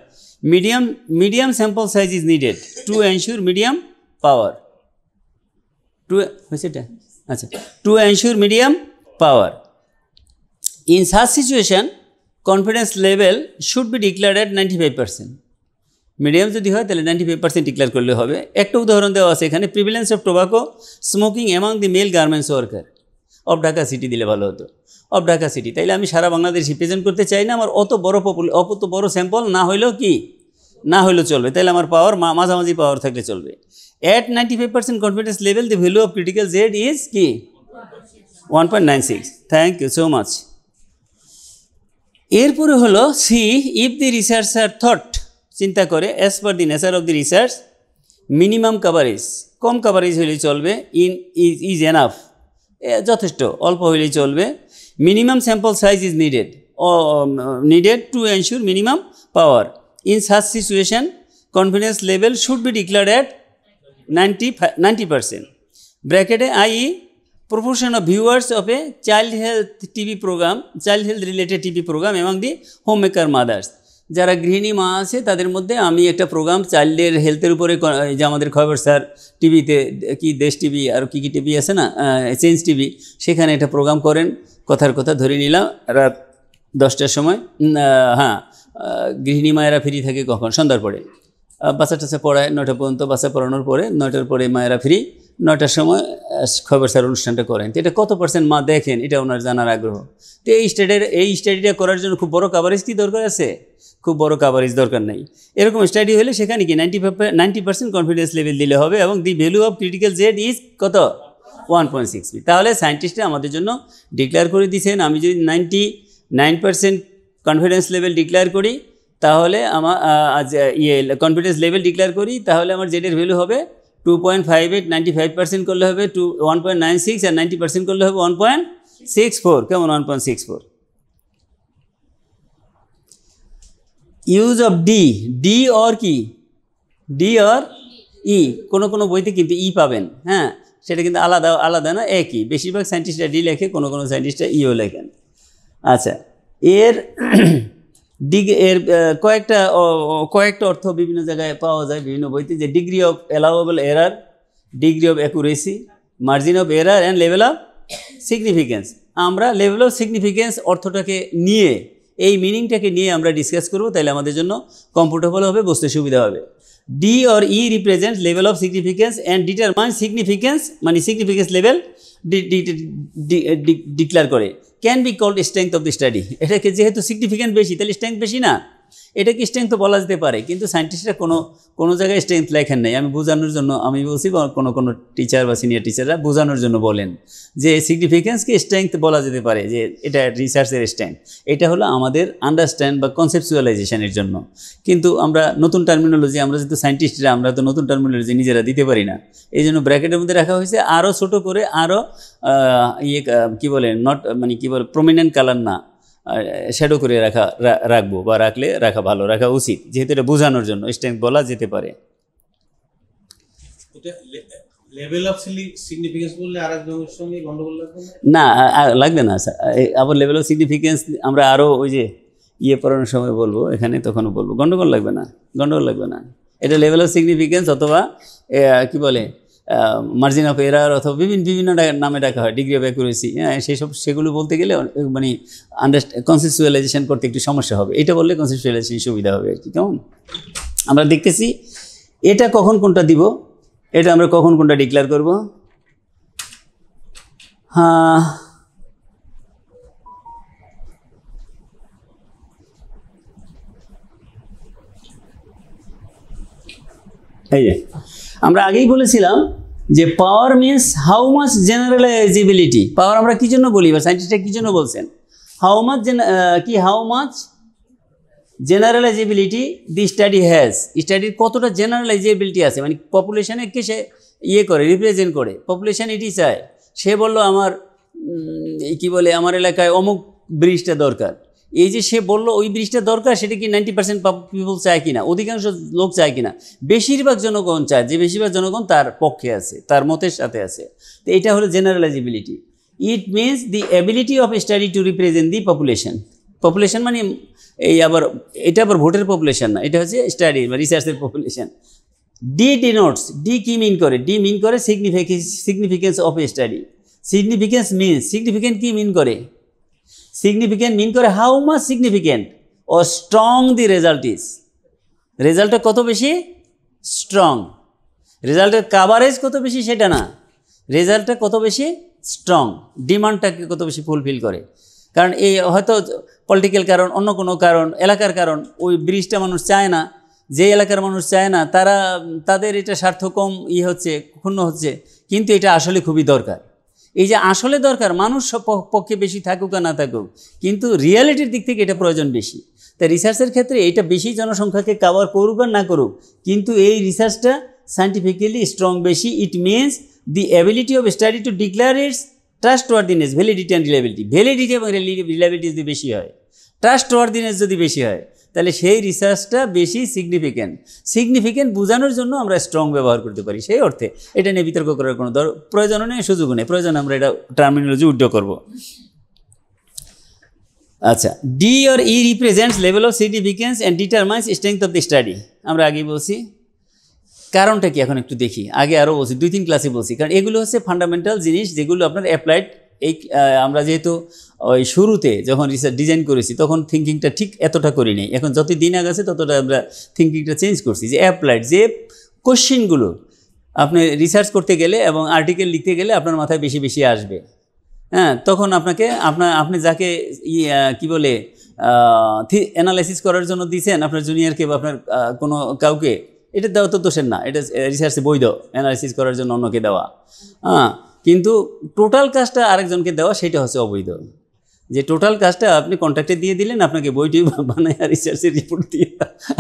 Speaker 2: Medium sample size is needed to ensure medium power. আচ্ছা, to ensure medium power. In such situation confidence level should be declared at 95%। Medium যদি হয় তাহলে 95% ডিক্লেয়ার করলে হবে। একটা উদাহরণ দেওয়া আছে এখানে, prevalence of tobacco smoking among the male garments worker of Dhaka city দিলে ভালো হতো, অফ ঢাকা সিটি। তাইলে আমি সারা বাংলাদেশ রিপ্রেজেন্ট করতে চাই না, আমার অত বড় স্যাম্পল না হইলেও কি না হইলেও চলবে, তাইলে আমার পাওয়ার মাঝামাঝি পাওয়ার থাকলে চলবে। At 95% confidence level the value of critical Z is কি 1.96। Thank you so much. এরপরে হলো C, if the researcher thought, চিন্তা করে, as per the nature of the research minimum coverage, কম কাভারেজ হলেই চলবে, ইজ এনাফ, যথেষ্ট, অল্প হলেই চলবে। Minimum sample size is needed to ensure minimum power. In such situation confidence level should be declared at 90%। ব্র্যাকেটে i.e. proportion of viewers of a child health related TV program among the homemaker mothers। যারা গৃহিণী মা আছে তাদের মধ্যে আমি একটা প্রোগ্রাম চাইল্ডের হেলথের উপরে, যে আমাদের খবর স্যার টিভিতে কি দেশ টিভি আর কি টিভি আছে না, চেঞ্জ টিভি, সেখানে একটা প্রোগ্রাম করেন। কথার কথা ধরে নিলাম রাত 10টার সময়, হ্যাঁ, গৃহিণী মায়েরা ফ্রি থাকে কখন? সন্ধ্যার পরে। বাচ্চা টাচ্চা পড়ায় 9টা পর্যন্ত, বাচ্চা পড়ানোর পরে 9টার পরে মায়েরা ফ্রি, 9টার সময় খবর স্যার অনুষ্ঠানটা করেন। তো এটা কত % মা দেখেন এটা ওনার জানার আগ্রহ। তো এই স্টাডিটা করার জন্য খুব বড় কাভারেজ কি দরকার আছে? খুব বড় কাভারেজ দরকার নেই। এরকম স্টাডি হলে সেখানে কি 90% কনফিডেন্স লেভেল দিলে হবে, এবং দি value of critical Z is কত 1.6। তাহলে সায়েন্টিস্টরা আমাদের জন্য ডিক্লেয়ার করে দিয়েছেন, আমি যদি 99% কনফিডেন্স লেভেল ডিক্লেয়ার করি, তাহলে আমার কনফিডেন্স লেভেল ডিক্লেয়ার করি, তাহলে আমার জেডের ভ্যালু হবে 2.58, 95% করলে হবে 1.96, আর 90% করলে হবে 1.64। কেমন 1.64? ইউজ অফ ডি অর কি ডি অর ই, কোনো বইতে কিন্তু ই পাবেন, হ্যাঁ, সেটা কিন্তু আলাদা না, একই। বেশিরভাগ সায়েন্টিস্টরা ডি লেখে, কোনো সায়েন্টিস্টরা ইও লেখেন। আচ্ছা, এর কয়েকটা অর্থ বিভিন্ন জায়গায় পাওয়া যায়, বিভিন্ন বইতে, যে degree of allowable error, degree of accuracy, margin of error and level of significance. আমরা লেভেল অফ সিগনিফিকেন্স অর্থটাকে নিয়ে, এই মিনিংটাকে নিয়ে আমরা ডিসকাস করব, তাহলে আমাদের জন্য কমফোর্টেবল হবে, বুঝতে সুবিধা হবে। D or E represents level of significance and determine significance, মানে সিগনিফিকেন্স লেভেল ডিক্লেয়ার করে। Can be called strength of the study. এটাকে যেহেতু সিগনিফিকেন্ট বেশি, তাহলে স্ট্রেংথ বেশি না, এটাকে স্ট্রেংথ তো বলা যেতে পারে, কিন্তু সায়েন্টিস্টরা কোনো জায়গায় স্ট্রেংথ লেখেন নাই। আমি বোঝানোর জন্য আমি বলছি, কোনো টিচার বা সিনিয়র টিচাররা বোঝানোর জন্য বলেন যে সিগনিফিকেন্সকে স্ট্রেংথ বলা যেতে পারে, যে এটা রিসার্চের স্ট্রেংথ। এটা হলো আমাদের আন্ডারস্ট্যান্ড বা কনসেপচুয়ালাইজেশনের জন্য। কিন্তু আমরা নতুন টার্মিনোলজি, আমরা যেহেতু সায়েন্টিস্টরা, আমরা তো নতুন টার্মিনোলজি নিজেরা দিতে পারি না, এই জন্য ব্র্যাকেটের মধ্যে রাখা হয়েছে, আরও ছোটো করে, আরও কী বলে প্রমিনেন্ট কালার না, শ্যাডো করে রাখবো, বা রাখা ভালো, রাখা উচিত, যেহেতু এটা বোঝানোর জন্য স্ট্রেংথ বলা যেতে পারে।
Speaker 3: লেভেল অফ সিগনিফিকেন্স বললে আরেকজনের সঙ্গে গন্ডগোল লাগবে
Speaker 2: না? লাগবে না স্যার। আবার লেভেল অফ সিগনিফিকেন্স আমরা আরও ওই যে পড়ানোর সময় বলবো, এখানে তখনও বলবো, গন্ডগোল লাগবে না। এটা লেভেল অফ সিগনিফিকেন্স অথবা কি বলে মার্জিন অফ এরার, অথবা বিভিন্ন নামে ডাকা হয়, ডিগ্রি অফ অ্যাকুরেসি, সেগুলো বলতে গেলে মানে কনসেপচুয়ালাইজেশন করতে একটু সমস্যা হবে। এটা বললে কনসেপচুয়ালাইজেশন সুবিধা হবে আর কি। কেমন? আমরা দেখতেছি এটা কখন কোনটা দিব, এটা আমরা কখন কোনটা ডিক্লেয়ার করব। হ্যাঁ, এই যে আমরা আগেই বলেছিলাম যে power means how much generalizability. Power আমরা কী জন্য বলি, বা সায়েন্টিস্টরা কী জন্য বলছেন? How much generalizability the study has. স্টাডির কতটা জেনারেলাইজেবিলিটি আছে, মানে পপুলেশনে কে সে করে, রিপ্রেজেন্ট করে, পপুলেশন এটি চায়। সে বলল আমার আমার এলাকায় অমুক ব্রিজটা দরকার। এই যে সে বলল ওই ব্রিজটা দরকার, সেটা কি 90% পিপল চায় কিনা, অধিকাংশ লোক চায় কিনা? বেশিরভাগ জনগণ চায়, যে বেশিরভাগ জনগণ তার পক্ষে আছে, তার মতের সাথে আছে। তো এটা হলো generalizability. It means the ability of study to represent the population. Population মানে এই আবার এটা আবার ভোটের পপুলেশন না, এটা হচ্ছে স্টাডি বা রিসার্চের পপুলেশন। ডি ডিনোটস, ডি কি মিন করে? ডি মিন করে significance of a study. Significance means, significant কি মিন করে? সিগনিফিকেন্ট মিন করে হাউ মাচ সিগনিফিকেন্ট ও স্ট্রং দি রেজাল্ট ইজ। রেজাল্টটা কত বেশি স্ট্রং, রেজাল্টের কাভারেজ কত বেশি সেটা না, রেজাল্টটা কত বেশি স্ট্রং, ডিমান্ডটাকে কত বেশি ফুলফিল করে। কারণ এই হয়তো পলিটিক্যাল কারণ, অন্য কোনো কারণ, এলাকার কারণ, ওই ব্রিজটা মানুষ চায় না, যে এলাকার মানুষ চায় না, তাদের এটা স্বার্থ কম হচ্ছে, ক্ষুণ্ণ হচ্ছে, কিন্তু এটা আসলে খুবই দরকার। এই যে আসলে দরকার, মানুষ পক্ষে বেশি থাকুক আর না থাকুক, কিন্তু রিয়ালিটির দিক থেকে এটা প্রয়োজন বেশি। তাই রিসার্চের ক্ষেত্রে এটা বেশি জনসংখ্যাকে কাভার করুক আর না করুক, কিন্তু এই রিসার্চটা সায়েন্টিফিক্যালি স্ট্রং বেশি। It means the ability of study to declare its trustworthiness, validity and reliability. Validity এবং রিলায়েবিলিটি যদি বেশি হয়, ট্রাস্টওয়ার্দিনেস যদি বেশি হয়, তাহলে সেই রিসার্চটা বেশি সিগনিফিকেন্ট বোঝানোর জন্য আমরা স্ট্রং ব্যবহার করতে পারি। সেই অর্থে এটা নিয়ে বিতর্ক করার কোনো প্রয়োজনও নেই, সুযোগও নেই। প্রয়োজন আমরা এটা টার্মিনোলজি উড্ড করব। আচ্ছা, D or E represents level of significance and determines strength of the study. আমরা আগেই বলছি, কারণটা কি এখন একটু দেখি। আগে আরও বলছি, 2-3 ক্লাসে বলছি, কারণ এগুলো হচ্ছে ফান্ডামেন্টাল জিনিস যেগুলো আপনার অ্যাপ্লাইড। এই আমরা যেহেতু ওই শুরুতে যখন রিসার্চ ডিজাইন করেছি তখন থিঙ্কিংটা ঠিক এতটা করিনি, এখন যত দিন আগাছে ততটা আমরা থিঙ্কিংটা চেঞ্জ করছি, যে অ্যাপ্লাইড যে কোশ্চেনগুলো আপনি রিসার্চ করতে গেলে এবং আর্টিকেল লিখতে গেলে আপনার মাথায় বেশি বেশি আসবে। হ্যাঁ, তখন আপনি যাকে কি বলে অ্যানালাইসিস করার জন্য দিয়েছেন, আপনার জুনিয়রকে বা আপনার কোনো কাউকে, এটা দেওয়া তো দোষের না, এটা রিসার্চে বৈধ অ্যানালাইসিস করার জন্য অন্যকে দেওয়া। হ্যাঁ, কিন্তু টোটাল কাজটা আরেকজনকে দেওয়া সেটা হচ্ছে অবৈধ। যে টোটাল কাজটা আপনি কন্ট্রাক্টে দিয়ে দিলেন, আপনাকে বইটি বানায় রিসার্চের রিপোর্ট দিয়ে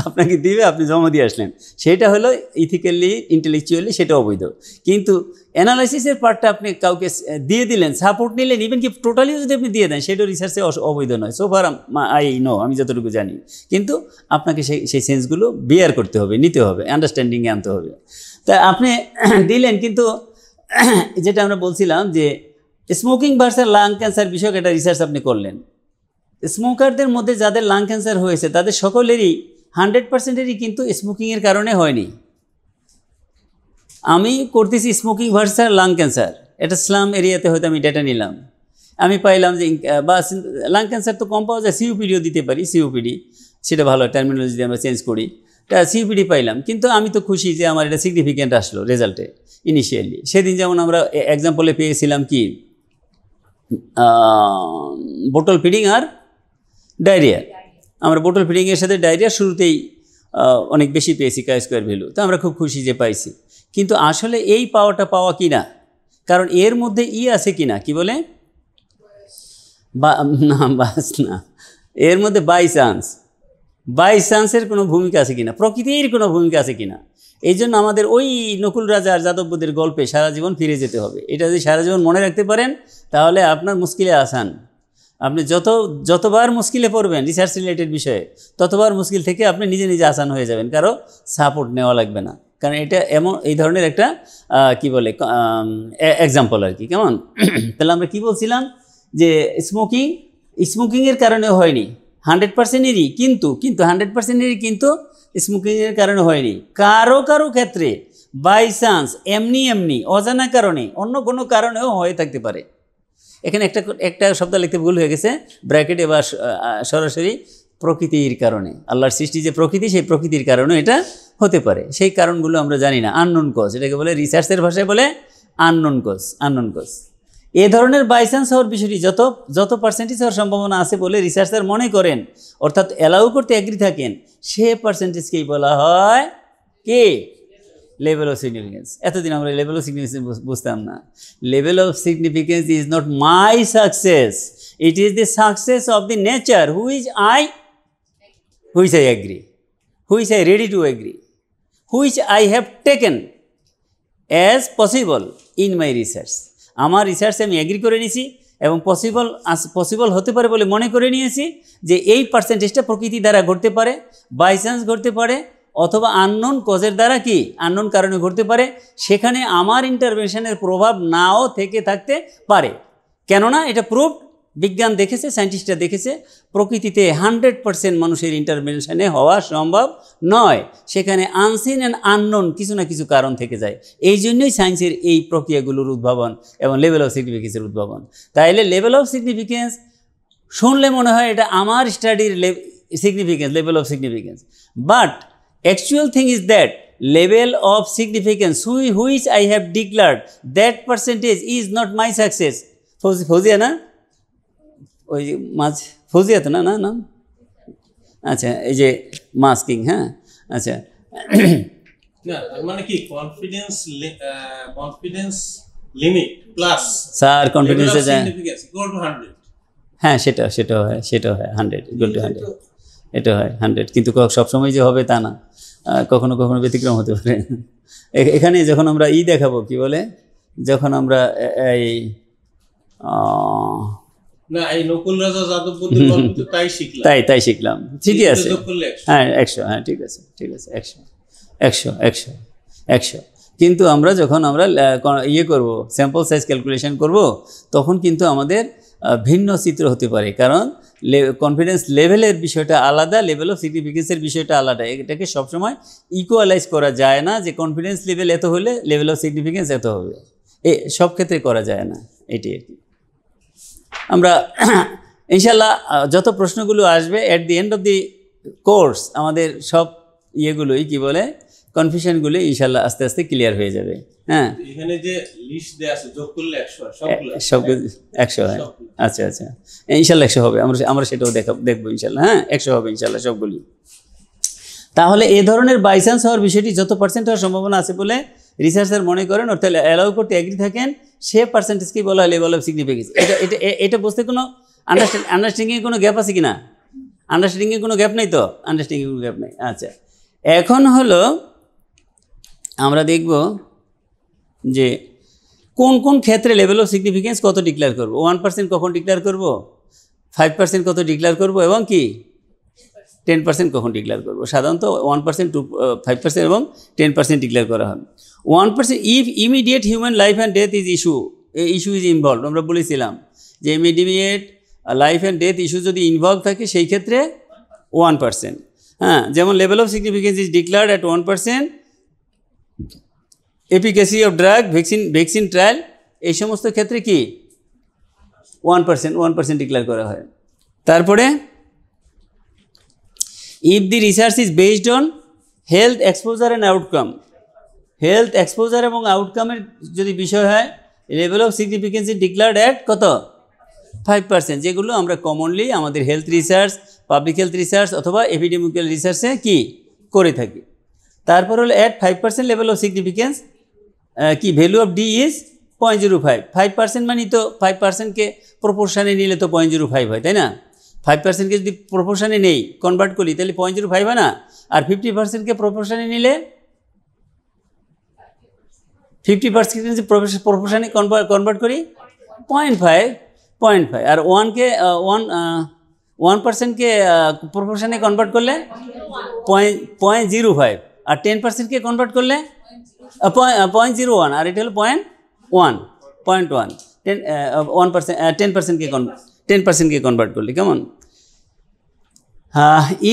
Speaker 2: আপনাকে দিবে, আপনি জমা দিয়ে আসলেন, সেটা হলো ইথিক্যালি ইন্টেলেকচুয়ালি সেটা অবৈধ। কিন্তু অ্যানালাইসিসের পার্টটা আপনি কাউকে দিয়ে দিলেন, সাপোর্ট নিলেন, ইভেন কি টোটালিও যদি আপনি দিয়ে দেন, সেটা রিসার্চে অবৈধ নয়। সো ফার আমি যতটুকু জানি। কিন্তু আপনাকে সেই সেন্সগুলো বিয়ার করতে হবে, নিতে হবে, আন্ডারস্ট্যান্ডিংয়ে আনতে হবে। তা আপনি দিলেন, কিন্তু যেটা আমরা বলছিলাম যে স্মোকিং ভার্সাস লাং ক্যান্সার বিষয়ক একটা রিসার্চ আপনি করলেন। স্মোকারদের মধ্যে যাদের লাং ক্যান্সার হয়েছে তাদের সকলেরই 100%-এরই কিন্তু স্মোকিংয়ের কারণে হয়নি। আমি করতেছি স্মোকিং ভার্সাস লাং ক্যান্সার, এটা স্লাম এরিয়াতে হয়তো আমি ডেটা নিলাম, আমি পাইলাম যে বা লাং ক্যান্সার তো কম পাওয়া যায়, সিওপিডিও দিতে পারি, সিওপিডি সেটা ভালো টার্মিনোলজি যদি আমরা চেঞ্জ করি, তা সিওপিডি পাইলাম। কিন্তু আমি তো খুশি যে আমার এটা সিগনিফিকেন্ট আসলো রেজাল্টে ইনিশিয়ালি। সেদিন যেমন আমরা এক্সাম্পলে পেয়েছিলাম কি বোটল ফিডিং আর ডায়রিয়া। আমরা বোটল ফিডিংয়ের সাথে ডায়রিয়া শুরুতেই অনেক বেশি পেয়েছি chi-square ভ্যালু, তো আমরা খুব খুশি যে পাইছি। কিন্তু আসলে এই পাওয়া কি না, কারণ এর মধ্যে আছে কি না, কি বলে না বাস না, এর মধ্যে বাই চান্সের কোনো ভূমিকা আছে কিনা, প্রকৃতির কোনো ভূমিকা আছে কিনা। এই জন্য আমাদের ওই নকুল রাজা আর যাদবদের গল্পে সারা জীবন ফিরে যেতে হবে। এটা যদি সারা জীবন মনে রাখতে পারেন, তাহলে আপনার মুশকিলে আসান। আপনি যতবার মুশকিলে পড়বেন রিসার্চ রিলেটেড বিষয়ে, ততবার মুশকিল থেকে আপনি নিজে নিজে আসান হয়ে যাবেন, কারো সাপোর্ট নেওয়া লাগবে না। কারণ এটা এই ধরনের একটা কি বলে এক্সাম্পল আর কি, কেমন। তাহলে আমরা কি বলছিলাম যে স্মোকিংয়ের কারণে হয়নি 100%-এরই, কিন্তু 100%-এরই কিন্তু স্মোকিংয়ের কারণে হয়নি। কারো ক্ষেত্রে বাই চান্স এমনি অজানা কারণে, অন্য কোনো কারণেও হয়ে থাকতে পারে। এখানে একটা শব্দ লিখতে ভুল হয়ে গেছে, ব্র্যাকেটে বা সরাসরি প্রকৃতির কারণে, আল্লাহর সৃষ্টি যে প্রকৃতি, সেই প্রকৃতির কারণে এটা হতে পারে। সেই কারণগুলো আমরা জানি না, আননোন কজ, এটাকে বলে রিসার্চের ভাষায় বলে আননোন কজ। এ ধরনের বাই চান্স হওয়ার বিষয়টি যত পার্সেন্টেজ হওয়ার সম্ভাবনা আছে বলে রিসার্চার মনে করেন, অর্থাৎ অ্যালাউ করতে এগ্রি থাকেন, সে পার্সেন্টেজকেই বলা হয় কি লেভেল অফ সিগনিফিকেন্স। এতদিন আমরা লেভেল অফ সিগনিফিকেন্স বুঝতাম না। Level of significance is not my success, it is the success of the nature which I agree, which I ready to agri, which I have taken as possible in my research. আমার রিসার্চে আমি এগ্রি করে নিছি এবং পসিবল হতে পারে বলে মনে করে নিয়েছি যে এই পার্সেন্টেজটা প্রকৃতি দ্বারা ঘটতে পারে, বাই চান্স ঘটতে পারে, অথবা আননোন কজের দ্বারা কি আননোন কারণে ঘটতে পারে। সেখানে আমার ইন্টারভেনশনের প্রভাব নাও থেকে থাকতে পারে, কেননা এটা প্রুফ, বিজ্ঞান দেখেছে, সায়েন্টিস্টরা দেখেছে প্রকৃতিতে 100% মানুষের ইন্টারভেনশনে হওয়া সম্ভব নয়। সেখানে আনসিন অ্যান্ড আননোন কিছু না কিছু কারণ থেকে যায়। এই জন্যই সায়েন্সের এই প্রক্রিয়াগুলোর উদ্ভাবন এবং লেভেল অফ সিগনিফিকেন্সের উদ্ভাবন। তাইলে লেভেল অফ সিগনিফিকেন্স শুনলে মনে হয় এটা আমার স্টাডির significance, level of significance, but actual thing is that level of significance which I have declared, that percentage is not my success. Fouzia না, ওই মাছ ফৌজিয়া তো না না না আচ্ছা, এই যে মাস্কিং, হ্যাঁ আচ্ছা
Speaker 3: না মানে কি কনফিডেন্স লিমিট প্লাস
Speaker 2: স্যার কনফিডেন্সে যায়
Speaker 3: সিগনিফিকেন্স ইকুয়াল টু 100।
Speaker 2: হ্যাঁ সেটাও হয় 100 ইকুয়াল টু 100, এটা হয় 100, কিন্তু সবসময় যে হবে তা না, কখনো কখনো ব্যতিক্রম হতে পারে। এখানে যখন আমরা দেখাবো কি বলে, যখন আমরা এই
Speaker 3: না এই নকুল রাজা যাদবপুরের গল্প তো তাই শিখলাম,
Speaker 2: ঠিকই আছে, হ্যাঁ 100, হ্যাঁ ঠিক আছে 100। কিন্তু আমরা যখন আমরা করব, স্যাম্পল সাইজ ক্যালকুলেশন করব, তখন কিন্তু আমাদের ভিন্ন চিত্র হতে পারে, কারণ কনফিডেন্স লেভেলের বিষয়টা আলাদা, লেভেল অফ সিগনিফিকেন্সের বিষয়টা আলাদা। এটাকে সবসময় ইকুয়ালাইজ করা যায় না যে কনফিডেন্স লেভেল এত হলে লেভেল অফ সিগনিফিকেন্স এত হবে, সব ক্ষেত্রে করা যায় না। এটি আর কি আমরা ইনশাল্লাহ যত প্রশ্নগুলো আসবে at the end of the course আমাদের সব ইয়েগুলোই কি বলে কনফিউশনগুলো ইনশাল্লাহ আস্তে আস্তে ক্লিয়ার হয়ে যাবে। হ্যাঁ
Speaker 3: এখানে যে লিস্ট দেয়া আছে যোগ করলে 100
Speaker 2: সবগুলো 100 হয়। আচ্ছা ইনশাল্লাহ 100 হবে, আমরা সেটাও দেখবো ইনশাল্লাহ। হ্যাঁ 100 হবে ইনশাল্লাহ সবগুলি। তাহলে এ ধরনের বাইচান্স হওয়ার বিষয়টি যত পার্সেন্ট হওয়ার সম্ভাবনা আছে বলে রিসার্চার মনে করেন, অর্থাৎ অ্যালাউ করতে এগ্রি থাকেন, সে পার্সেন্টেজকেই বলা হয় লেভেল অফ সিগনিফিকেন্স। এটা বুঝতে কোনো আন্ডারস্ট্যান্ডিংয়ে কোনো গ্যাপ আছে কি না? আন্ডারস্ট্যান্ডিংয়ে কোনো গ্যাপ নেই তো? আন্ডারস্ট্যান্ডিংয়ে কোনো গ্যাপ নেই। আচ্ছা, এখন হলো আমরা দেখব যে কোন কোন ক্ষেত্রে লেভেল অফ সিগনিফিকেন্স কত ডিক্লেয়ার করব। 1% কখন ডিক্লেয়ার করব, 5% কত ডিক্লেয়ার করব, এবং কি 10% কখন ডিক্লেয়ার করব। সাধারণত 1%, 5% এবং 10% ডিক্লেয়ার করা হয়। 1% if immediate human life and death issue is involve, আমরা বলেছিলাম যে immediate life and death issue যদি ইনভলভ থাকে সেই ক্ষেত্রে 1%। হ্যাঁ, যেমন level of significance is declared at 1%, efficacy of drug, vaccine trial, এই সমস্ত ক্ষেত্রে কি 1% ডিক্লেয়ার করা হয়। তারপরে if the research is based on health exposure and outcome, health exposure এবং আউটকামের যদি বিষয় হয়, level of significance is declared at কত 5%, যেগুলো আমরা কমনলি আমাদের health research, public health research অথবা এপিডেমিক্যাল রিসার্চে কি করে থাকি। তারপর হলো অ্যাট 5% লেভেল অফ সিগনিফিকেন্স কি ভ্যালু অফ ডি ইজ 0.05। 5% মানে তো 5%কে প্রপোর্শনে নিলে তো 0.05 হয়, তাই না? 5%কে যদি প্রপোর্শনে নেই, কনভার্ট করি, তাহলে 0.05 হয় না। আর 50%কে প্রপোর্শনে নিলে 50% প্রপোর্শনে কনভার্ট করি 0.5। আর 1%কে প্রপোর্শনে কনভার্ট করলে 0.05। আর 10%কে কনভার্ট করলে 0.01। আর এটা হলো 0.1। 10%কে কনভার্ট করলে কেমন?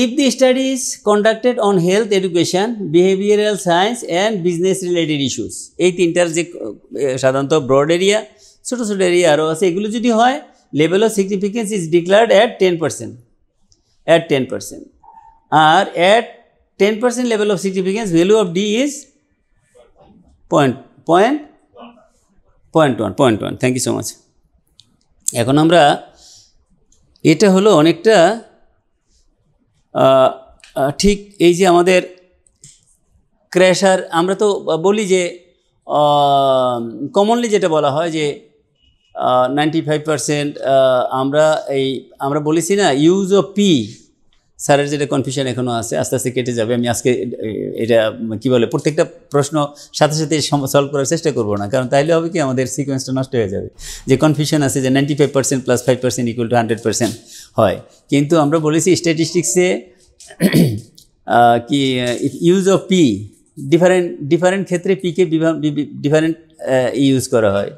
Speaker 2: If the study is conducted on health education, behavioural science and business related issues, এই তিনটার যে সাধারণত ব্রড এরিয়া, ছোটো ছোটো এরিয়া আরও আছে, এগুলো যদি হয় level of significance is declared at 10%। আর at 10% level of significance value of D is 0.1। Thank you so much. এখন আমরা এটা হলো অনেকটা ঠিক এই যে আমাদের ক্র্যাশার, আমরা তো বলি যে কমনলি যেটা বলা হয় যে 95% আমরা বলেছি না ইউজ অফ পি। স্যারের যেটা কনফিউশন এখনও আছে, আস্তে আস্তে কেটে যাবে। আমি আজকে এটা কী বলে প্রত্যেকটা প্রশ্ন সাথে সাথে সলভ করার চেষ্টা করবো না, কারণ তাইলে হবে কি আমাদের সিকোয়েন্সটা নষ্ট হয়ে যাবে। যে কনফিউশন আছে যে 95% + 5% = 100% হয়, কিন্তু আমরা বলেছি স্ট্যাটিস্টিক্সে কি ইউজ অফ পি ডিফারেন্ট ক্ষেত্রে পিকে ডিফারেন্ট ইউজ করা হয়।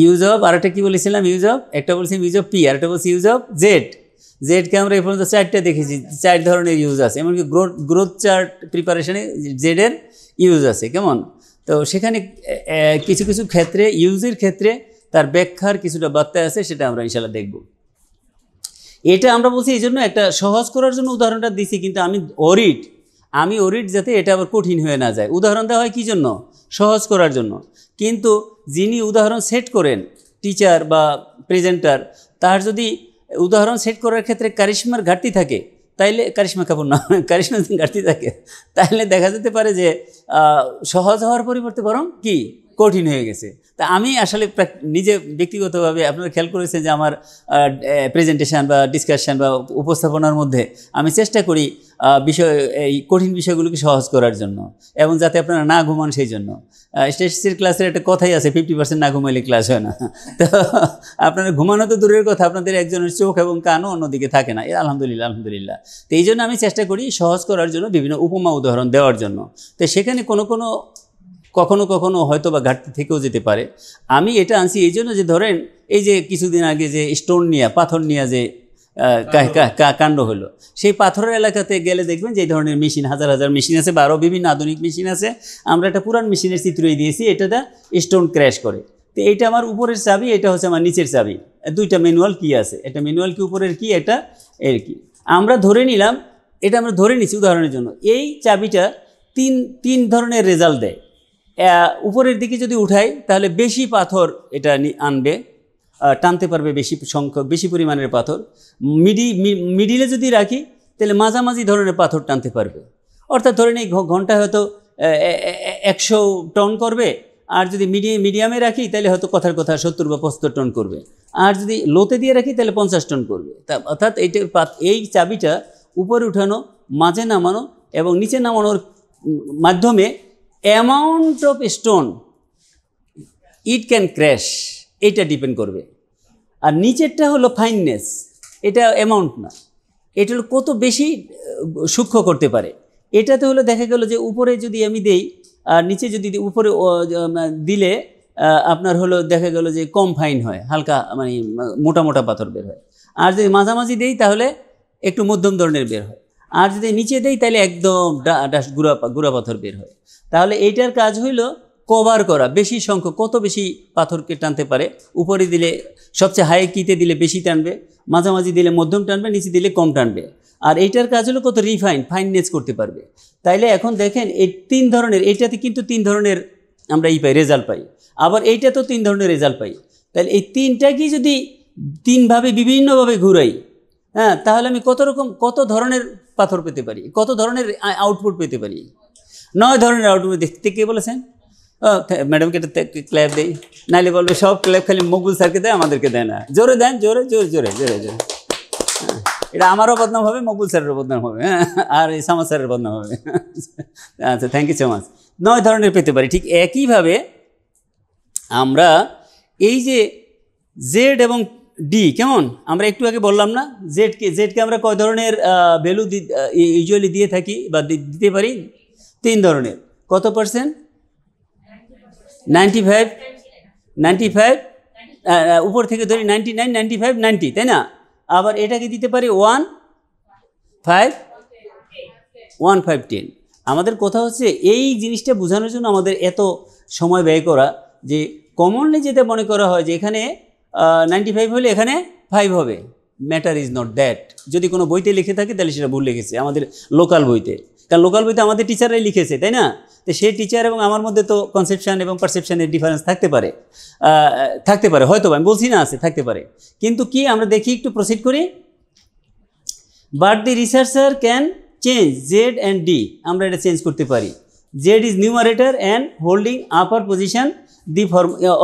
Speaker 2: ইউজ অফ আরেকটা কী বলেছিলাম, ইউজ অফ একটা বলছিলাম ইউজ অফ পি, আরেকটা বলছি ইউজ অফ জেডকে আমরা এই পর্যন্ত 4টা দেখেছি, 4 ধরনের ইউজ আছে। এমনকি গ্রোথ চার্ট প্রিপারেশনে জেডের ইউজ আছে, কেমন? তো সেখানে কিছু কিছু ক্ষেত্রে ইউজের ক্ষেত্রে তার ব্যাখ্যার কিছুটা বার্তা আছে, সেটা আমরা ইনশাল্লাহ দেখব। এটা আমরা বলছি এই জন্য একটা সহজ করার জন্য উদাহরণটা দিছি, কিন্তু আমি অরিড যাতে এটা আবার কঠিন হয়ে না যায়, উদাহরণ দেওয়া হয় কী জন্য? সহজ করার জন্য। কিন্তু যিনি উদাহরণ সেট করেন, টিচার বা প্রেজেন্টার, তার যদি উদাহরণ সেট করার ক্ষেত্রে কারিশমার ঘাটতি থাকে, তাইলে কারিশমার ঘাটতি থাকে, তাহলে দেখা যেতে পারে যে সহজ হওয়ার পরিবর্তে বরং কি কঠিন হয়ে গেছে। তা আমি আসলে নিজে ব্যক্তিগতভাবে আপনারা খেয়াল করেছেন যে আমার প্রেজেন্টেশন বা ডিসকাশন বা উপস্থাপনার মধ্যে আমি চেষ্টা করি এই কঠিন বিষয়গুলোকে সহজ করার জন্য, এবং যাতে আপনারা না ঘুমান সেই জন্য। স্ট্যাটিস্টিক্সের ক্লাসের একটা কথাই আছে, 50% না ঘুমাইলে ক্লাস হয় না। তো আপনারা ঘুমানো তো দূরের কথা, আপনাদের একজনের চোখ এবং কানও অন্যদিকে থাকে না। আলহামদুলিল্লাহ। তো এই জন্য আমি চেষ্টা করি সহজ করার জন্য বিভিন্ন উপমা উদাহরণ দেওয়ার জন্য। তো সেখানে কখনো হয়তো বা ঘাটতি থেকেও যেতে পারে। আমি এটা আনছি এই জন্য যে ধরেন এই যে কিছুদিন আগে যে পাথর নিয়ে যে কাণ্ড হলো, সেই পাথরের এলাকাতে গেলে দেখবেন যে এই ধরনের মেশিন হাজার মেশিন আছে, বা আরও বিভিন্ন আধুনিক মেশিন আছে। আমরা একটা পুরান মেশিনের চিত্রই দিয়েছি, এটা স্টোন ক্র্যাশ করে। তো এইটা আমার উপরের চাবি, এটা হচ্ছে আমার নিচের চাবি, 2টা ম্যানুয়াল কি আছে, এটা ম্যানুয়াল কি উপরের কি, এটা এর কি। আমরা ধরে নিলাম, এটা আমরা ধরে নিচ্ছি উদাহরণের জন্য, এই চাবিটা তিন ধরনের রেজাল্ট দেয়। উপরের দিকে যদি উঠাই তাহলে বেশি পাথর এটা আনবে, টানতে পারবে বেশি পরিমাণের পাথর। মিডিলে যদি রাখি তাহলে মাঝামাঝি ধরনের পাথর টানতে পারবে। অর্থাৎ ধরেন এই ঘন্টায় হয়তো 100 টন করবে, আর যদি মিডিয়ামে রাখি তাহলে হয়তো কথার কথা 70 বা 75 টন করবে, আর যদি লোতে দিয়ে রাখি তাহলে 50 টন করবে। অর্থাৎ এই চাবিটা উপরে উঠানো, মাঝে নামানো এবং নিচে নামানোর মাধ্যমে amount of stone it can crash, এটা ডিপেন্ড করবে। আর নিচেরটা হলো ফাইননেস, এটা অ্যামাউন্ট না, এটা হলো কত বেশি সূক্ষ্ম করতে পারে। এটাতে হলো দেখা গেল যে উপরে যদি আমি দেই আর নিচে যদি উপরে দিলে আপনার হলো দেখা গেল যে কম ফাইন হয়, হালকা মানে মোটা পাথর বের হয়। আর যদি মাঝামাঝি দেই তাহলে একটু মধ্যম ধরনের বের হয়, আর যদি নিচে দেই তাহলে একদম গুঁড়া পাথর বের হয়। তাহলে এইটার কাজ হইল কভার করা, বেশি সংখ্যক কত বেশি পাথরকে টানতে পারে। উপরে দিলে সবচেয়ে হাই কিতে দিলে বেশি টানবে, মাঝামাঝি দিলে মধ্যম টানবে, নিচে দিলে কম টানবে। আর এইটার কাজ হলো কত ফাইননেস করতে পারবে। তাইলে এখন দেখেন এই 3 ধরনের, এইটাতে কিন্তু 3 ধরনের আমরা রেজাল্ট পাই, আবার এইটা তো 3 ধরনের রেজাল্ট পাই। তাহলে এই 3টাকে যদি 3ভাবে বিভিন্নভাবে ঘুরাই, হ্যাঁ, তাহলে আমি কত ধরনের পাথর পেতে পারি, কত ধরনের আউটপুট পেতে পারি। 9 ধরনের আউটপুট দেখতে কে বলেছেন? ম্যাডামকে একটা ক্ল্যাপ দেই, নাইলে বলবে সব ক্ল্যাপ খালি মকবুল স্যারকে দেয়, আমাদেরকে দেয় না। জোরে দেন, জোরে। এটা আমারও বদনাম হবে, মকবুল স্যারেরও বদনাম হবে, হ্যাঁ, আর এই সামাদ স্যারের বদনাম হবে। আচ্ছা, থ্যাংক ইউ সো মাচ। 9 ধরনের পেতে পারি। ঠিক একইভাবে আমরা এই যে জেড এবং ডি, কেমন আমরা একটু আগে বললাম না, জেডকে আমরা কয় ধরনের ভ্যালু ইউজুয়ালি দিয়ে থাকি বা দিতে পারি? 3 ধরনের। কত %? 95, উপর থেকে ধরি 99, 95, 90, তাই না? আবার এটাকে দিতে পারি 1, 5, 10। আমাদের কথা হচ্ছে এই জিনিসটা বোঝানোর জন্য আমাদের এত সময় ব্যয় করা, যে কমনলি যেটা মনে করা হয় যে এখানে 95 হলে এখানে 5 হবে। Matter is not that. যদি কোনো বইতে লিখে থাকে তাহলে সেটা ভুল লিখেছে, আমাদের লোকাল বইতে। কারণ লোকাল বইতে আমাদের টিচাররাই লিখেছে, তাই না? তো সেই টিচার এবং আমার মধ্যে তো কনসেপশন এবং পারসেপশনের ডিফারেন্স থাকতে পারে হয়তো, আমি বলছি না আছে, থাকতে পারে। কিন্তু কি আমরা দেখি, একটু প্রসিড করি। But the researcher can change Z and D, আমরা এটা চেঞ্জ করতে পারি। Z is numerator and holding upper position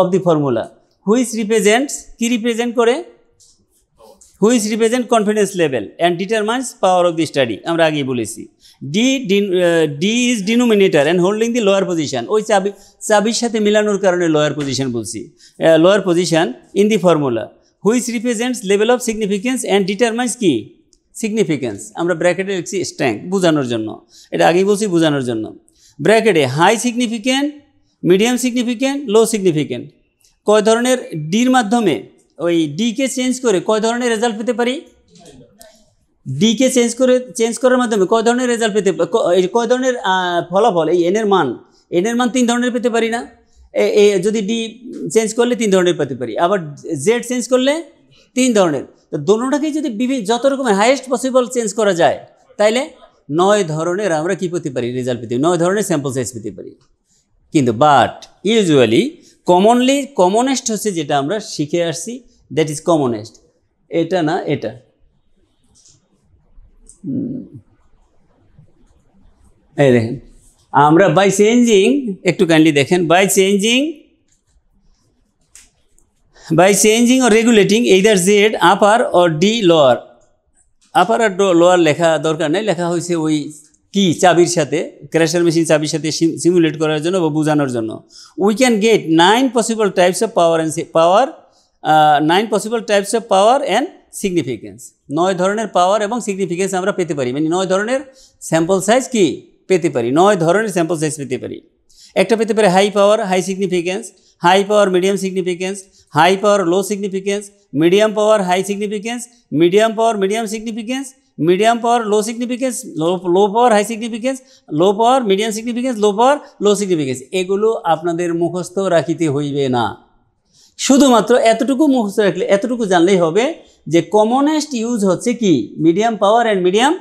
Speaker 2: of the formula which represents, কি রিপ্রেজেন্ট করে? Which represent confidence level and determines power of the study, আমরা আগেই বলেছি। D is denominator and holding the lower position, ওই চাবির সাথে মিলানোর কারণে লোয়ার পজিশন বলছি, lower position in the formula. Which represents level of significance and determines কি সিগনিফিকেন্স, আমরা ব্র্যাকেটে লিখছি স্ট্রেংথ বোঝানোর জন্য, এটা আগেই বলছি বোঝানোর জন্য। ব্র্যাকেটে হাই সিগনিফিকেন্ট, মিডিয়াম সিগনিফিকেন্ট, লো সিগনিফিকেন্ট, কয় ধরনের ডির মাধ্যমে ওই ডিকে চেঞ্জ করে কয় ধরনের রেজাল্ট পেতে পারি, ডিকে চেঞ্জ করার মাধ্যমে কয় ধরনের রেজাল্ট পেতে, কয় ধরনের ফলাফল, এই এনের মান 3 ধরনের পেতে পারি না, যদি ডি চেঞ্জ করলে 3 ধরনের পেতে পারি, আবার জেড চেঞ্জ করলে 3 ধরনের। তো দোনোটাকেই যদি যত রকমের হাইয়েস্ট পসিবল চেঞ্জ করা যায় তাইলে 9 ধরনের আমরা কি পেতে পারি, রেজাল্ট পেতে পারি, 9 ধরনের স্যাম্পল সাইজ পেতে পারি। কিন্তু বাট ইউজুয়ালি কমনেস্ট হচ্ছে যেটা আমরা শিখে আসছি, দ্যাট ইজ কমনেস্ট, এটা না এটা। এই দেখেন আমরা বাই চেঞ্জিং, একটু কাইন্ডলি দেখেন, by changing or regulating either Z upper or D lower, upper আর লোয়ার লেখা দরকার নেই, লেখা হয়েছে ওই কি চাবির সাথে, ক্র্যাশার মেশিন চাবির সাথে সিমুলেট করার জন্য বা বোঝানোর জন্য। We can get 9 possible types of power and significance, 9 ধরনের পাওয়ার এবং সিগনিফিকেন্স আমরা পেতে পারি, মানে 9 ধরনের স্যাম্পল সাইজ কি পেতে পারি, 9 ধরনের স্যাম্পল সাইজ পেতে পারি। একটা পেতে পারে high power high significance, high power medium significance, high power low significance, medium power high significance, medium power medium significance, medium power low significance, low power high significance, low power medium significance, low power low significance. এগুলো আপনাদের মুখস্থ রাখিতে হইবে না, শুধুমাত্র এতটুকু মুখস্থ রাখলে, এতটুকু জানলেই হবে যে কমনেস্ট ইউজ হচ্ছে কি medium power and medium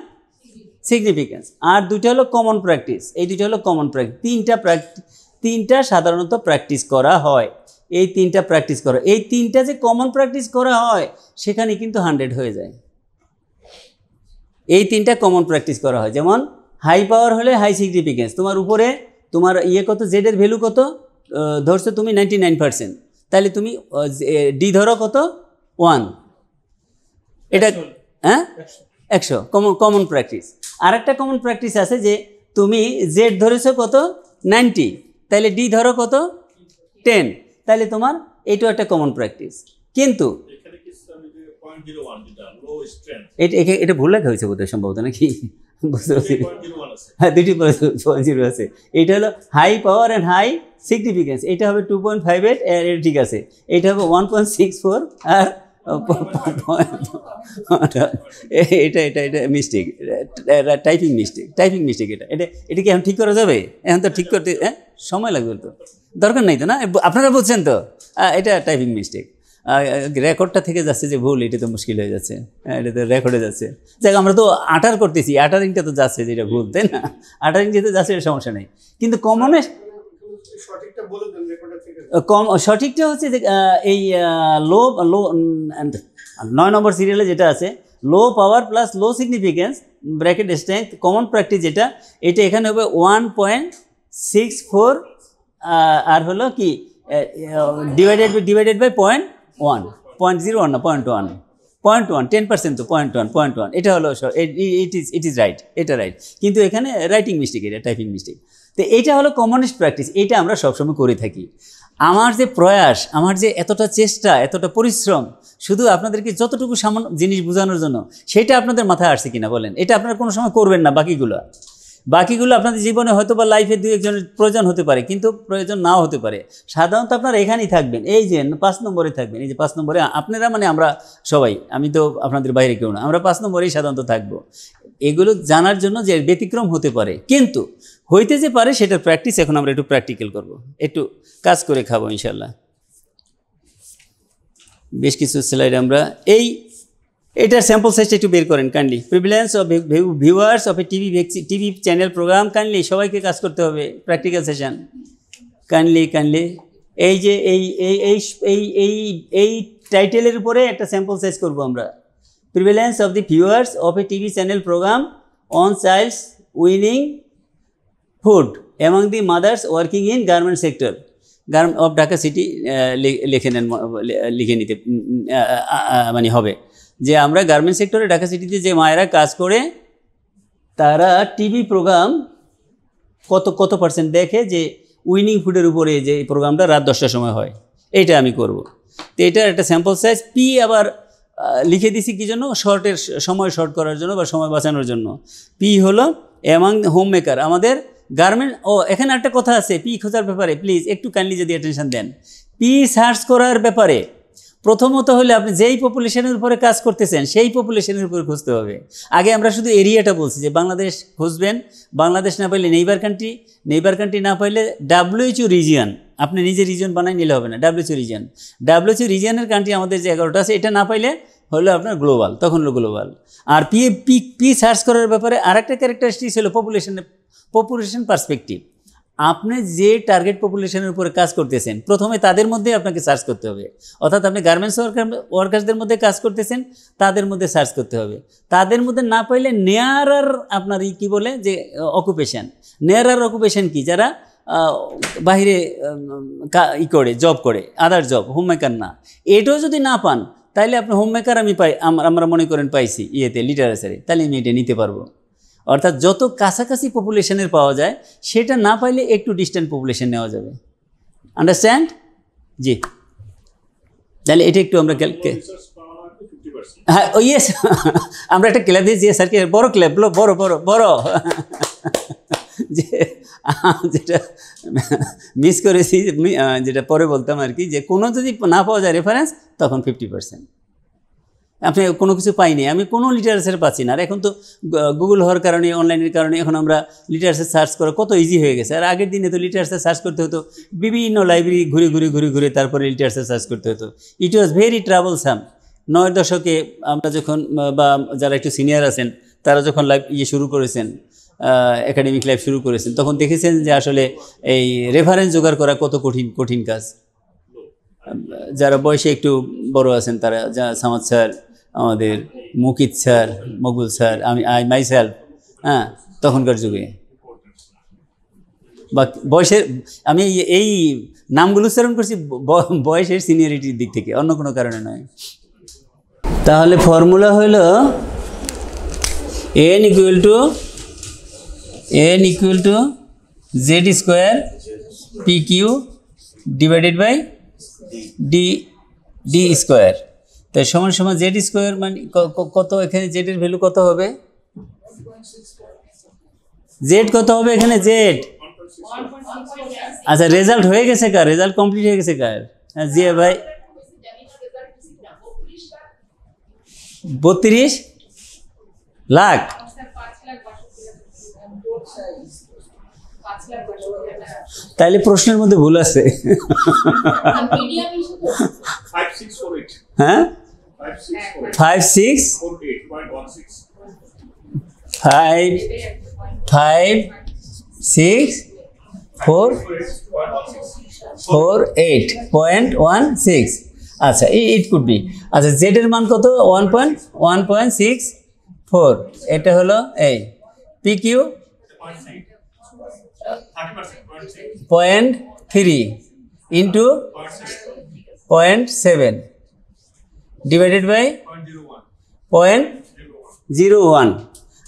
Speaker 2: significance, আর দুইটা হলো কমন প্র্যাকটিস, এই দুইটা হলো কমন প্র্যাকটিস। তিনটা সাধারণত প্র্যাকটিস করা হয়, এই 3টা প্র্যাকটিস করা, এই 3টা যে কমন প্র্যাকটিস করা হয় সেখানে কিন্তু 100 হয়ে যায়। এই 3টা কমন প্র্যাকটিস করা হয়, যেমন হাই পাওয়ার হলে হাই সিগনিফিকেন্স, তোমার উপরে তোমার কত, জেডের ভ্যালু কত ধরছো তুমি 99%, তাহলে তুমি ডি ধরো কত 1, এটা হ্যাঁ 100 কমন প্র্যাকটিস। আর একটা কমন প্র্যাকটিস আছে যে তুমি জেড ধরেছো কত 90, তাহলে ডি ধরো কত 10, তাহলে তোমার এইটাও একটা কমন প্র্যাকটিস। কিন্তু এটা ভুল লেখা হয়েছে বোধহয় সম্ভবত, নাকি বুঝতে পারছি, হ্যাঁ 2টি 0 আছে। এইটা হলো high power and high significance, এটা হবে 2.58, এটা ঠিক আছে, এটা হবে 1.64, আর এটা মিস্টেক, টাইপিং মিস্টেক, এটা কি এখন ঠিক করা যাবে? এখন তো ঠিক করতে সময় লাগবে, তো দরকার নাই তো, না আপনারা বলছেন তো, এটা টাইপিং মিস্টেক, রেকর্ডটা থেকে যাচ্ছে যে ভুল, এটা তো মুশকিল হয়ে যাচ্ছে, এটা তো রেকর্ডে যাচ্ছে। দেখ আমরা তো আটার করতেছি, আটারিংটা তো যাচ্ছে যেটা ভুল, তাই না? আটারিং যেতে যাচ্ছে এটা সমস্যা নেই, কিন্তু কমনেস্ট সঠিকটা হচ্ছে যে এই 9 নম্বর সিরিয়ালে যেটা আছে, low power plus low significance bracket strength common practice, এটা এখানে হবে 1.64, আর হলো কি ডিভাইডেড বাই 0.1 না 0.1 10% তো 0.1, এটা হলো ইট ইজ রাইট, এটা রাইট, কিন্তু এখানে রাইটিং মিস্টেক, এটা টাইপিং মিস্টেক। তো এইটা হলো কমনেস্ট প্র্যাকটিস, এইটা আমরা সবসময় করে থাকি। আমার যে প্রয়াস, আমার যে এতটা চেষ্টা, এতটা পরিশ্রম, শুধু আপনাদেরকে যতটুকু সামান্য জিনিস বোঝানোর জন্য, সেটা আপনাদের মাথায় আসছে কিনা বলেন? এটা আপনারা কোনো সময় করবেন না, বাকিগুলো আপনাদের জীবনে হয়তো বা লাইফে 2-1জনের প্রয়োজন হতে পারে, কিন্তু প্রয়োজন নাও হতে পারে। সাধারণত আপনারা এখানেই থাকবেন, এই যে 5 নম্বরে থাকবেন, এই যে 5 নম্বরে আপনারা, মানে আমরা সবাই, আমি তো আপনাদের বাইরে কেউ না, আমরা 5 নম্বরেই সাধারণত থাকবো। এগুলো জানার জন্য যে ব্যতিক্রম হতে পারে, কিন্তু হইতে যে পারে সেটার প্র্যাকটিস এখন আমরা একটু প্র্যাকটিক্যাল করব, একটু কাজ করে খাবো ইনশাল্লাহ। বেশ কিছু স্লাইড আমরা এটার স্যাম্পল সাইজটা একটু বের করেন kindly. Prevalence of viewers of a TV channel programme, kindly সবাইকে কাজ করতে হবে, প্র্যাকটিক্যাল সেশন কাইন্ডলি। এই যে এই টাইটেলের উপরে একটা স্যাম্পল সাইজ করব আমরা। Prevalence of the viewers of a TV channel programme on child's weaning food among the mothers working in garment sector of Dhaka city লিখে নিতে মানে হবে। যে আমরা গার্মেন্টস সেক্টরে ঢাকা সিটিতে যে মায়েরা কাজ করে তারা টিভি প্রোগ্রাম কত পার্সেন্ট দেখে যে উইনিং ফুডের উপরে যে এই প্রোগ্রামটা রাত 10টার সময় হয়, এইটা আমি করব। তো এটার একটা স্যাম্পল সাইজ পি আবার লিখে দিছি কী জন্য, সময় শর্ট করার জন্য বা সময় বাঁচানোর জন্য। পি হলো অ্যামাং হোম মেকার, আমাদের গার্মেন্ট। এখানে একটা কথা আছে পি খোঁজার ব্যাপারে, প্লিজ একটু কাইন্ডলি যদি অ্যাটেনশন দেন। পি সার্চ করার ব্যাপারে প্রথমত হলে আপনি যেই পপুলেশনের উপরে কাজ করতেছেন সেই পপুলেশনের উপরে খুঁজতে হবে। আগে আমরা শুধু এরিয়াটা বলছি যে বাংলাদেশ খুঁজবেন, বাংলাদেশ না পাইলে নেইবার কান্ট্রি না পাইলে WHO রিজিয়ন, আপনি নিজে রিজিয়ন বানাই নিলে হবে না, WHO রিজিয়নের কান্ট্রি আমাদের যে 11টা আছে, এটা না পাইলে হলো আপনার গ্লোবাল, তখন হলো গ্লোবাল। আর পি সার্চ করার ব্যাপারে আরেকটা ক্যারেক্টারিস্টিক্স হলো পপুলেশন পার্সপেক্টিভ। আপনি যে টার্গেট পপুলেশনের উপরে কাজ করতেছেন প্রথমে তাদের মধ্যে আপনাকে সার্চ করতে হবে, অর্থাৎ আপনি গার্মেন্টস ওয়ার্কার্সদের মধ্যে কাজ করতেছেন তাদের মধ্যে সার্চ করতে হবে। তাদের মধ্যে না পাইলে নেয়ারার আপনার কী বলে যে অকুপেশান, নেয়ারার অকুপেশান কি, যারা বাহিরে করে জব করে, আদার জব, হোম মেকার না, এটাও যদি না পান তাইলে আপনি হোম মেকার আমরা মনে করেন পাইছি লিটারেচারে, তাহলে আমি এটা নিতে পারবো। অর্থাৎ যত কাছাকাছি পপুলেশনের পাওয়া যায় সেটা না পাইলে একটু ডিস্ট্যান্ট পপুলেশন নেওয়া যাবে। আন্ডারস্ট্যান্ড? জি, তাহলে এটা একটু আমরা হ্যাঁ ইয়েস আমরা একটা ক্লাব দিয়েছি স্যারকে, বড় ক্লাব, বড় যে যেটা মিস করেছি, যেটা পরে বলতাম আর কি, যে কোনো যদি না পাওয়া যায় রেফারেন্স তখন 50%। আপনি কোনো কিছু পাইনি, আমি কোনো লিটারেচার পাচ্ছি না। আর এখন তো গুগল হওয়ার কারণে, অনলাইনের কারণে এখন আমরা লিটারেচার সার্চ করা কত ইজি হয়ে গেছে। আর আগের দিনে তো লিটারেচার সার্চ করতে হতো, বিভিন্ন লাইব্রেরি ঘুরে তারপরে লিটারেচার সার্চ করতে হতো। ইট ওয়াজ ভেরি ট্রাভেলসাম। 90 দশকে আমরা যখন, বা যারা একটু সিনিয়র আছেন তারা যখন শুরু করেছেন, একাডেমিক লাইফ শুরু করেছেন, তখন দেখেছেন যে আসলে এই রেফারেন্স জোগাড় করা কত কঠিন কাজ। যারা বয়সে একটু বড় আছেন তারা, সামাদ স্যার, আমাদের Mukit sir, Maqbul sir, I myself, হ্যাঁ, তখনকার যুগে বা বয়সের, আমি এই নামগুলো উচ্চারণ করছি বয়সের সিনিয়রিটির দিক থেকে, অন্য কোনো কারণে নয়। তাহলে ফর্মুলা হইল n equal to z square pq divided by d square। তাই সমান z স্কোয়ার মানে কত, এখানে z এর ভ্যালু কত হবে, z কত হবে এখানে, z। আচ্ছা, রেজাল্ট হয়ে গেছে কার, রেজাল্ট কমপ্লিট হয়ে গেছে কার? হ্যাঁ জি ভাই, 32 লাখ। তাইলে প্রশ্নের মধ্যে ভুল আছে। হ্যাঁ 5648.16। আচ্ছা, ইট কুড বি। আচ্ছা, জেড এর মান কত, 1.64। এটা হলো এই PQ 0.3 ইন্টু 0.7 ডিভাইডেড বাই 0.01।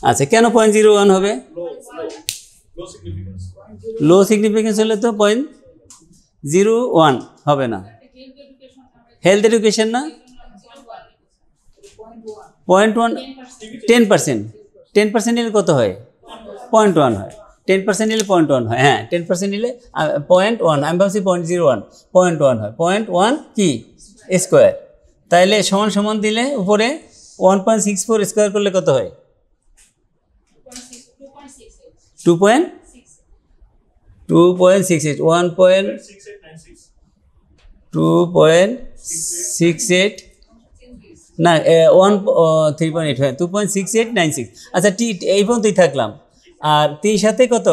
Speaker 2: আচ্ছা, কেন 0.01 হবে? লো সিগনিফিকেন্স হলে তো 0.01 হবে না। হেলথ এডুকেশন না, 0.1, 10% নিলে কত হয়? 0.1 হয়। 10% নিলে 0.1 হয়। হ্যাঁ, 10% নিলে 0.1, আমি ভাবছি 0.01, 0.1 হয়। 0.1 কি স্কোয়ার, তাইলে সমান দিলে উপরে 1.64 স্কোয়ার করলে কত হয়? 2.68, 2.68 না, 3.8 হয়, 2.6896। আচ্ছা, এই পর্যন্তই থাকলাম। আর 3 সাথে কত,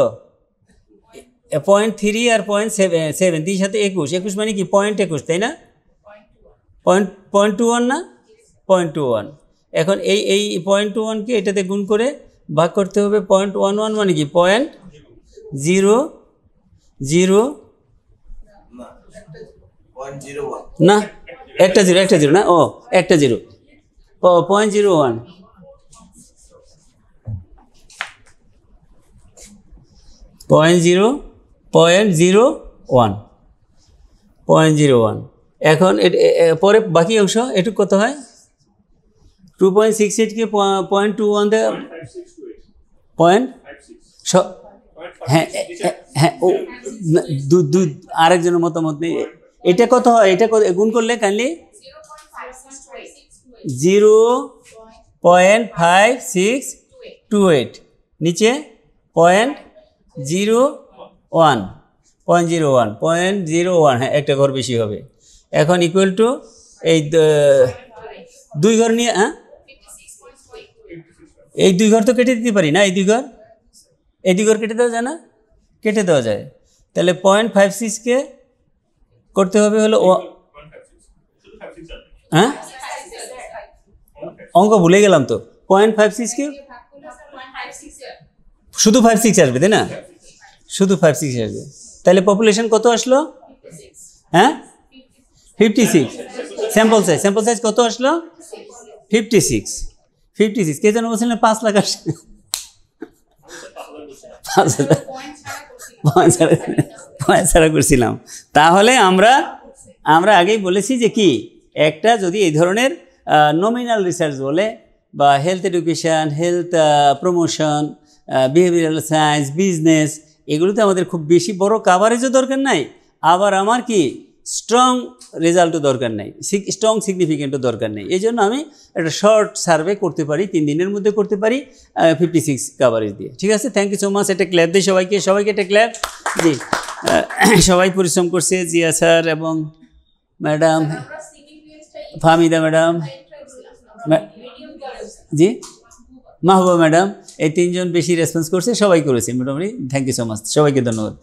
Speaker 2: 0.3 আর 0.7, 3 সাথে 21 মানে কি 0.21, তাই না? 0.21 না, 0.21। এখন এই 0.21কে এটাতে গুণ করে ভাগ করতে হবে। 0.11 মানে কি 0.00 না, একটা জিরো না, ও একটা জিরো, 0.01 0.01 এখন পরে বাকি অংশ এটুকু কত হয় 2.68 কে 0.21 দিয়ে পয়েন্ট হ্যাঁ হ্যাঁ ও আরেকজনের মতামত নেই এটা কত হয় এটা গুণ করলে কাইন্ডলি 0.5628 নিচে 0.01 হ্যাঁ একটা ঘর বেশি হবে এখন ইকুয়াল টু এই 2 ঘর নিয়ে হ্যাঁ এই 2 ঘর তো কেটে দিতে পারি না এই 2 ঘর কেটে দেওয়া যায় না কেটে দেওয়া যায় তাহলে 0.56 কে করতে হবে হলো হ্যাঁ অঙ্ক ভুলে গেলাম তো 0.56 কে শুধু 56 আসবে তাই না শুধু 56 আসবে তাহলে পপুলেশন কত আসলো হ্যাঁ 56 স্যাম্পল সাইজ কত আসলো 56 কে যেন বলছিলেন 5 লাখ আসছে 5 ছাড়া করছিলাম তাহলে আমরা আগেই বলেছি যে কি একটা যদি এই ধরনের নমিনাল রিসার্চ বলে বা health education health promotion behavioural science business এগুলোতে আমাদের খুব বেশি বড় কাভারেজও দরকার নাই আবার আমার কি স্ট্রং রেজাল্টও দরকার নেই স্ট্রং সিগনিফিকেন্টও দরকার নেই এই জন্য আমি একটা শর্ট সার্ভে করতে পারি 3 দিনের মধ্যে করতে পারি 56 কাভারেজ দিয়ে ঠিক আছে থ্যাংক ইউ সো মাচ একটা ক্ল্যাপ দিই সবাইকে একটা ক্ল্যাপ জি সবাই পরিশ্রম করছে জিয়া স্যার এবং ম্যাডাম ফাহমিদা ম্যাডাম জি মাহবুবা ম্যাডাম এই 3 জন বেশি রেসপন্স করছে সবাই করেছে মোটামুটি থ্যাংক ইউ সো মাচ সবাইকে ধন্যবাদ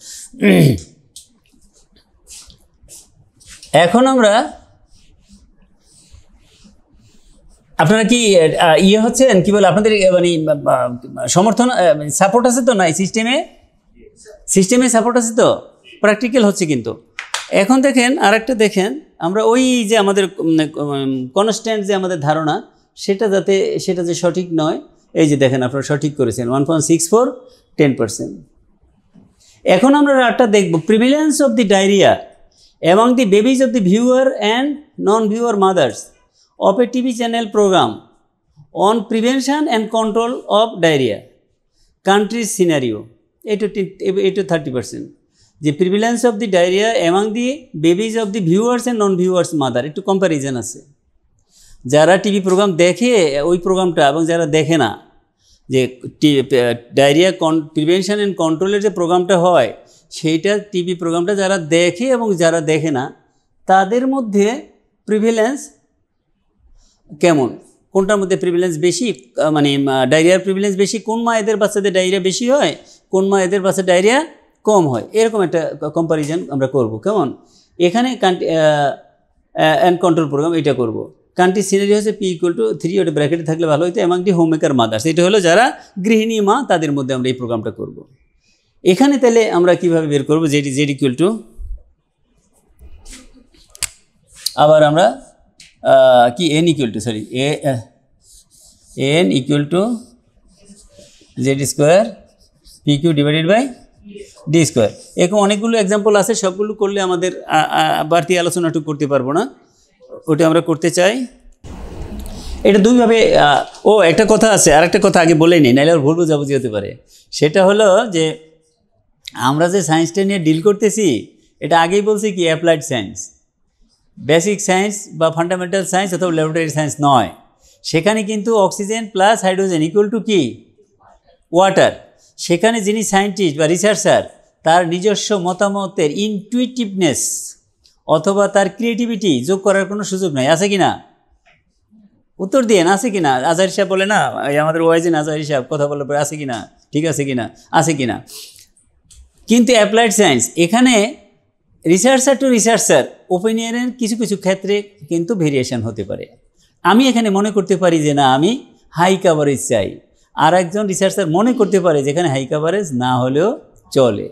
Speaker 2: এখন আমরা আপনারা কি ইয়ে হচ্ছেন কি বলে আপনাদের মানে সমর্থন সাপোর্ট আছে তো না সিস্টেমে সাপোর্ট আছে তো প্র্যাকটিক্যাল হচ্ছে কিন্তু এখন দেখেন আরেকটা দেখেন আমরা ওই যে আমাদের কনস্ট্যান্ট যে আমাদের ধারণা সেটা যে সঠিক নয় এই যে দেখেন আপনারা সঠিক করেছেন 1.64 10%। এখন আমরা একটা দেখব prevalence of the diarrhoea among the babies of the viewer and non-viewer mothers of a TV channel program on prevention and control of diarrhea country scenario 8 to 30%. The prevalence of the diarrhea among the babies of the viewers and non-viewers mother একটু কম্প্যারিজন আছে যারা টিভি প্রোগ্রাম দেখে ওই প্রোগ্রামটা এবং যারা দেখে না যে ডায়রিয়া প্রিভেনশন অ্যান্ড কন্ট্রোলের যে প্রোগ্রামটা হয় সেইটা টিভি প্রোগ্রামটা যারা দেখে এবং যারা দেখে না তাদের মধ্যে প্রিভিলেন্স কেমন কোনটার মধ্যে প্রিভিলেন্স বেশি মানে ডায়রিয়ার প্রিভিলেন্স বেশি কোন মায়েদের বাচ্চাদের ডায়রিয়া বেশি হয় কোন মায়েদের বাচ্চার ডায়রিয়া কম হয় এরকম একটা কম্প্যারিজন আমরা করব কেমন এখানে অ্যান্ড কন্ট্রোল প্রোগ্রাম এটা করব কান্ট্রি সিনারি হচ্ছে P=3 ওটা ব্র্যাকেটে থাকলে ভালো হতো এমাং দি হোমমেকার মাদার্স এটা হলো যারা গৃহিণী মা তাদের মধ্যে আমরা এই প্রোগ্রামটা করব এখানে তাহলে আমরা কিভাবে বের করব Z= আবার আমরা কি n= Z² PQ/D²। এরকম অনেকগুলো এক্সাম্পল আছে সবগুলো করলে আমাদের বাড়তি আলোচনাটুকু করতে পারবো না ওটা আমরা করতে চাই এটা দুইভাবে একটা কথা আছে আর একটা কথা আগে বলেই নেই নাহলে আর ভুল বোঝাবুঝি হতে পারে সেটা হলো যে আমরা যে সায়েন্সটা নিয়ে ডিল করতেছি এটা আগেই বলছি কি অ্যাপ্লাইড সায়েন্স বেসিক সায়েন্স বা ফান্ডামেন্টাল সায়েন্স অথবা ল্যাবরেটরি সায়েন্স নয় সেখানে কিন্তু oxygen plus hydrogen equal to কি ওয়াটার সেখানে যিনি সায়েন্টিস্ট বা রিসার্চার তার নিজস্ব মতামতের ইনটুইটিভনেস অথবা তার ক্রিয়েটিভিটি যোগ করার কোনো সুযোগ নাই আছে কি না উত্তর দিয়েন আছে কি না আজহারি সাহেব বলে না আমাদের ওয়াইজিন আজহারি সাহেব কথা বলার পরে আছে কি না ঠিক আছে কি না আছে কি না কিন্তু অ্যাপ্লাইড সায়েন্স এখানে রিসার্চার টু রিসার্চার ওপিনিয়নের কিছু কিছু ক্ষেত্রে কিন্তু ভেরিয়েশন হতে পারে আমি এখানে মনে করতে পারি যে না আমি হাই কাভারেজ চাই আর একজন রিসার্চার মনে করতে পারে যেখানে হাই কাভারেজ না হলেও চলে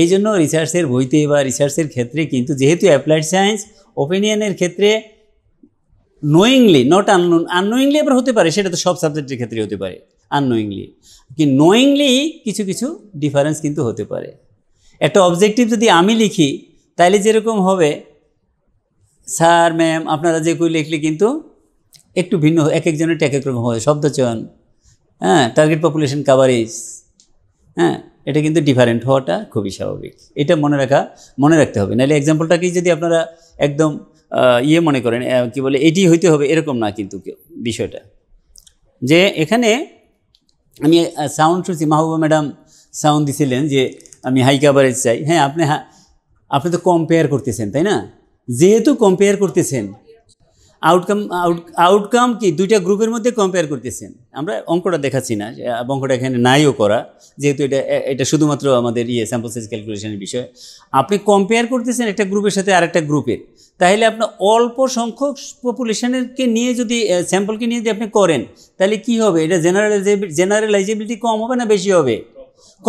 Speaker 2: এই জন্য রিসার্চের বইতে বা রিসার্চের ক্ষেত্রে কিন্তু যেহেতু অ্যাপ্লাইড সায়েন্স ওপিনিয়নের ক্ষেত্রে নোয়িংলি, নট আননোন। আননোয়িংলি আবার হতে পারে, সেটা তো সব সাবজেক্টের ক্ষেত্রে হতে পারে আননোয়িংলি, কি নোয়িংলি কিছু কিছু ডিফারেন্স কিন্তু হতে পারে। একটা অবজেক্টিভ যদি আমি লিখি তাইলে যেরকম হবে, স্যার ম্যাম আপনারা যে কই লিখলে কিন্তু একটু ভিন্ন, এক একজনের এক এক রকম হবে শব্দ চয়ন, হ্যাঁ, টার্গেট পপুলেশন কাভারেজ, হ্যাঁ, এটা কিন্তু ডিফারেন্ট হওয়াটা খুবই স্বাভাবিক। এটা মনে রাখতে হবে। নাহলে এক্সাম্পলটাকেই যদি আপনারা একদম মনে করেন কি বলে এটি হইতে হবে এরকম না কিন্তু বিষয়টা। যে এখানে আমি সাউন্ড শুনছি, মাহবুবা ম্যাডাম সাউন্ড দিছিলেন যে আমি হাই কাভারেজ চাই। হ্যাঁ, আপনি তো কম্পেয়ার করতেছেন, তাই না? যেহেতু কম্পেয়ার করতেছেন, আউটকাম কি দুইটা গ্রুপের মধ্যে কম্পেয়ার করতেছেন। আমরা অঙ্কটা দেখাচ্ছি না, অঙ্কটা এখানে নাইও করা, যেহেতু এটা শুধুমাত্র আমাদের স্যাম্পল সাইজ ক্যালকুলেশনের বিষয়। আপনি কম্পেয়ার করতেছেন একটা গ্রুপের সাথে আরেকটা গ্রুপের, তাহলে আপনার অল্প সংখ্যক পপুলেশনকে নিয়ে যদি স্যাম্পলকে নিয়ে যদি আপনি করেন, তাহলে কি হবে? এটা জেনারেলাইজেবিলিটি কম হবে না বেশি হবে?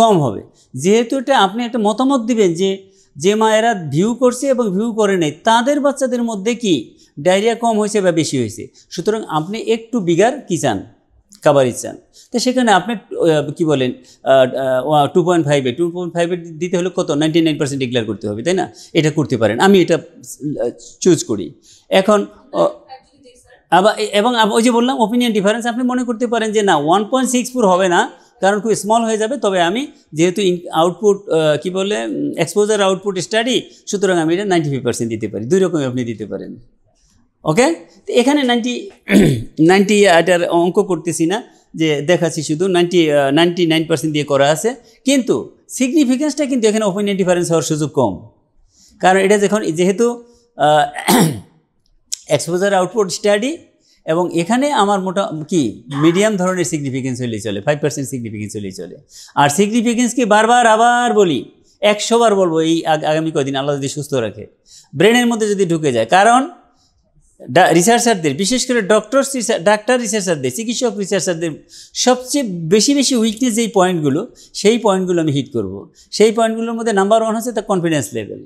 Speaker 2: কম হবে। যেহেতু এটা আপনি একটা মতামত দিবেন যে মায়েরা ভিউ করছে এবং ভিউ করে নেই, তাদের বাচ্চাদের মধ্যে কি ডায়রিয়া কম হয়েছে বা বেশি হয়েছে, সুতরাং আপনি একটু বিগার কি চান, কাভারেজ চান। তো সেখানে আপনি কি বলেন 2.5 দিতে হলে কত 99% ডিক্লেয়ার করতে হবে, তাই না? এটা করতে পারেন, আমি এটা চুজ করি। এখন আবার এবং ওই যে বললাম অপিনিয়ন ডিফারেন্স, আপনি মনে করতে পারেন যে না 1.64 হবে না, কারণ খুব স্মল হয়ে যাবে, তবে আমি যেহেতু আউটপুট কি বলে এক্সপোজার আউটপুট স্টাডি, সুতরাং আমি এটা 95% দিতে পারি। দুই রকমই আপনি দিতে পারেন। ওকে, তো এখানে 90 এটার অঙ্ক করতেছি না, যে দেখাচ্ছি শুধু 99% দিয়ে করা আছে, কিন্তু সিগনিফিকেন্সটা কিন্তু এখানে অপিনিয়ন ডিফারেন্স হওয়ার সুযোগ কম, কারণ এটা যেহেতু এক্সপোজার আউটপুট স্টাডি, এবং এখানে আমার মিডিয়াম ধরনের সিগনিফিকেন্স হলেই চলে, 5% সিগনিফিকেন্স হলেই চলে। আর সিগনিফিকেন্সকে বারবার আবার বলি, 100 বার বলবো এই আগামী কদিন, আল্লাহ যদি সুস্থ রাখে, ব্রেনের মধ্যে যদি ঢুকে যায়। কারণ রিসার্চারদের, বিশেষ করে ডাক্তার রিসার্চারদের, চিকিৎসক রিসার্চারদের সবচেয়ে বেশি উইকনেস যেই পয়েন্টগুলো, সেই পয়েন্টগুলো আমি হিট করব। সেই পয়েন্টগুলোর মধ্যে নাম্বার 1 হচ্ছে দ্য কনফিডেন্স লেভেল,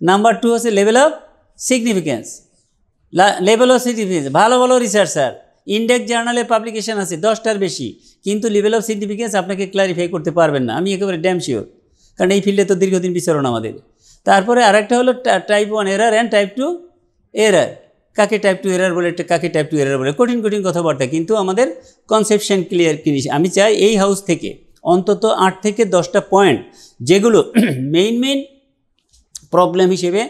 Speaker 2: নাম্বার 2 হচ্ছে লেভেল অফ সিগনিফিকেন্স, ভালো ভালো রিসার্চার ইন্ডেক্স জার্নালে পাবলিকেশন আছে 10টার বেশি, কিন্তু লেভেল অফ সিগনিফিকেন্স আপনাকে ক্লারিফাই করতে পারবেন না, আমি একেবারে ড্যাম শিওর, কারণ এই ফিল্ডে তো দীর্ঘদিন বিচরণ আমাদের। তারপরে আরেকটা হলো type 1 error and type 2 error. কাকে টাইপ 2 এরার বলে, কাকে টাইপ 2 এরার বলে, কঠিন কথাবার্তা, কিন্তু আমাদের কনসেপশন ক্লিয়ার জিনিস। আমি চাই এই হাউস থেকে অন্তত 8 থেকে 10টা পয়েন্ট, যেগুলো মেইন প্রবলেম হিসেবে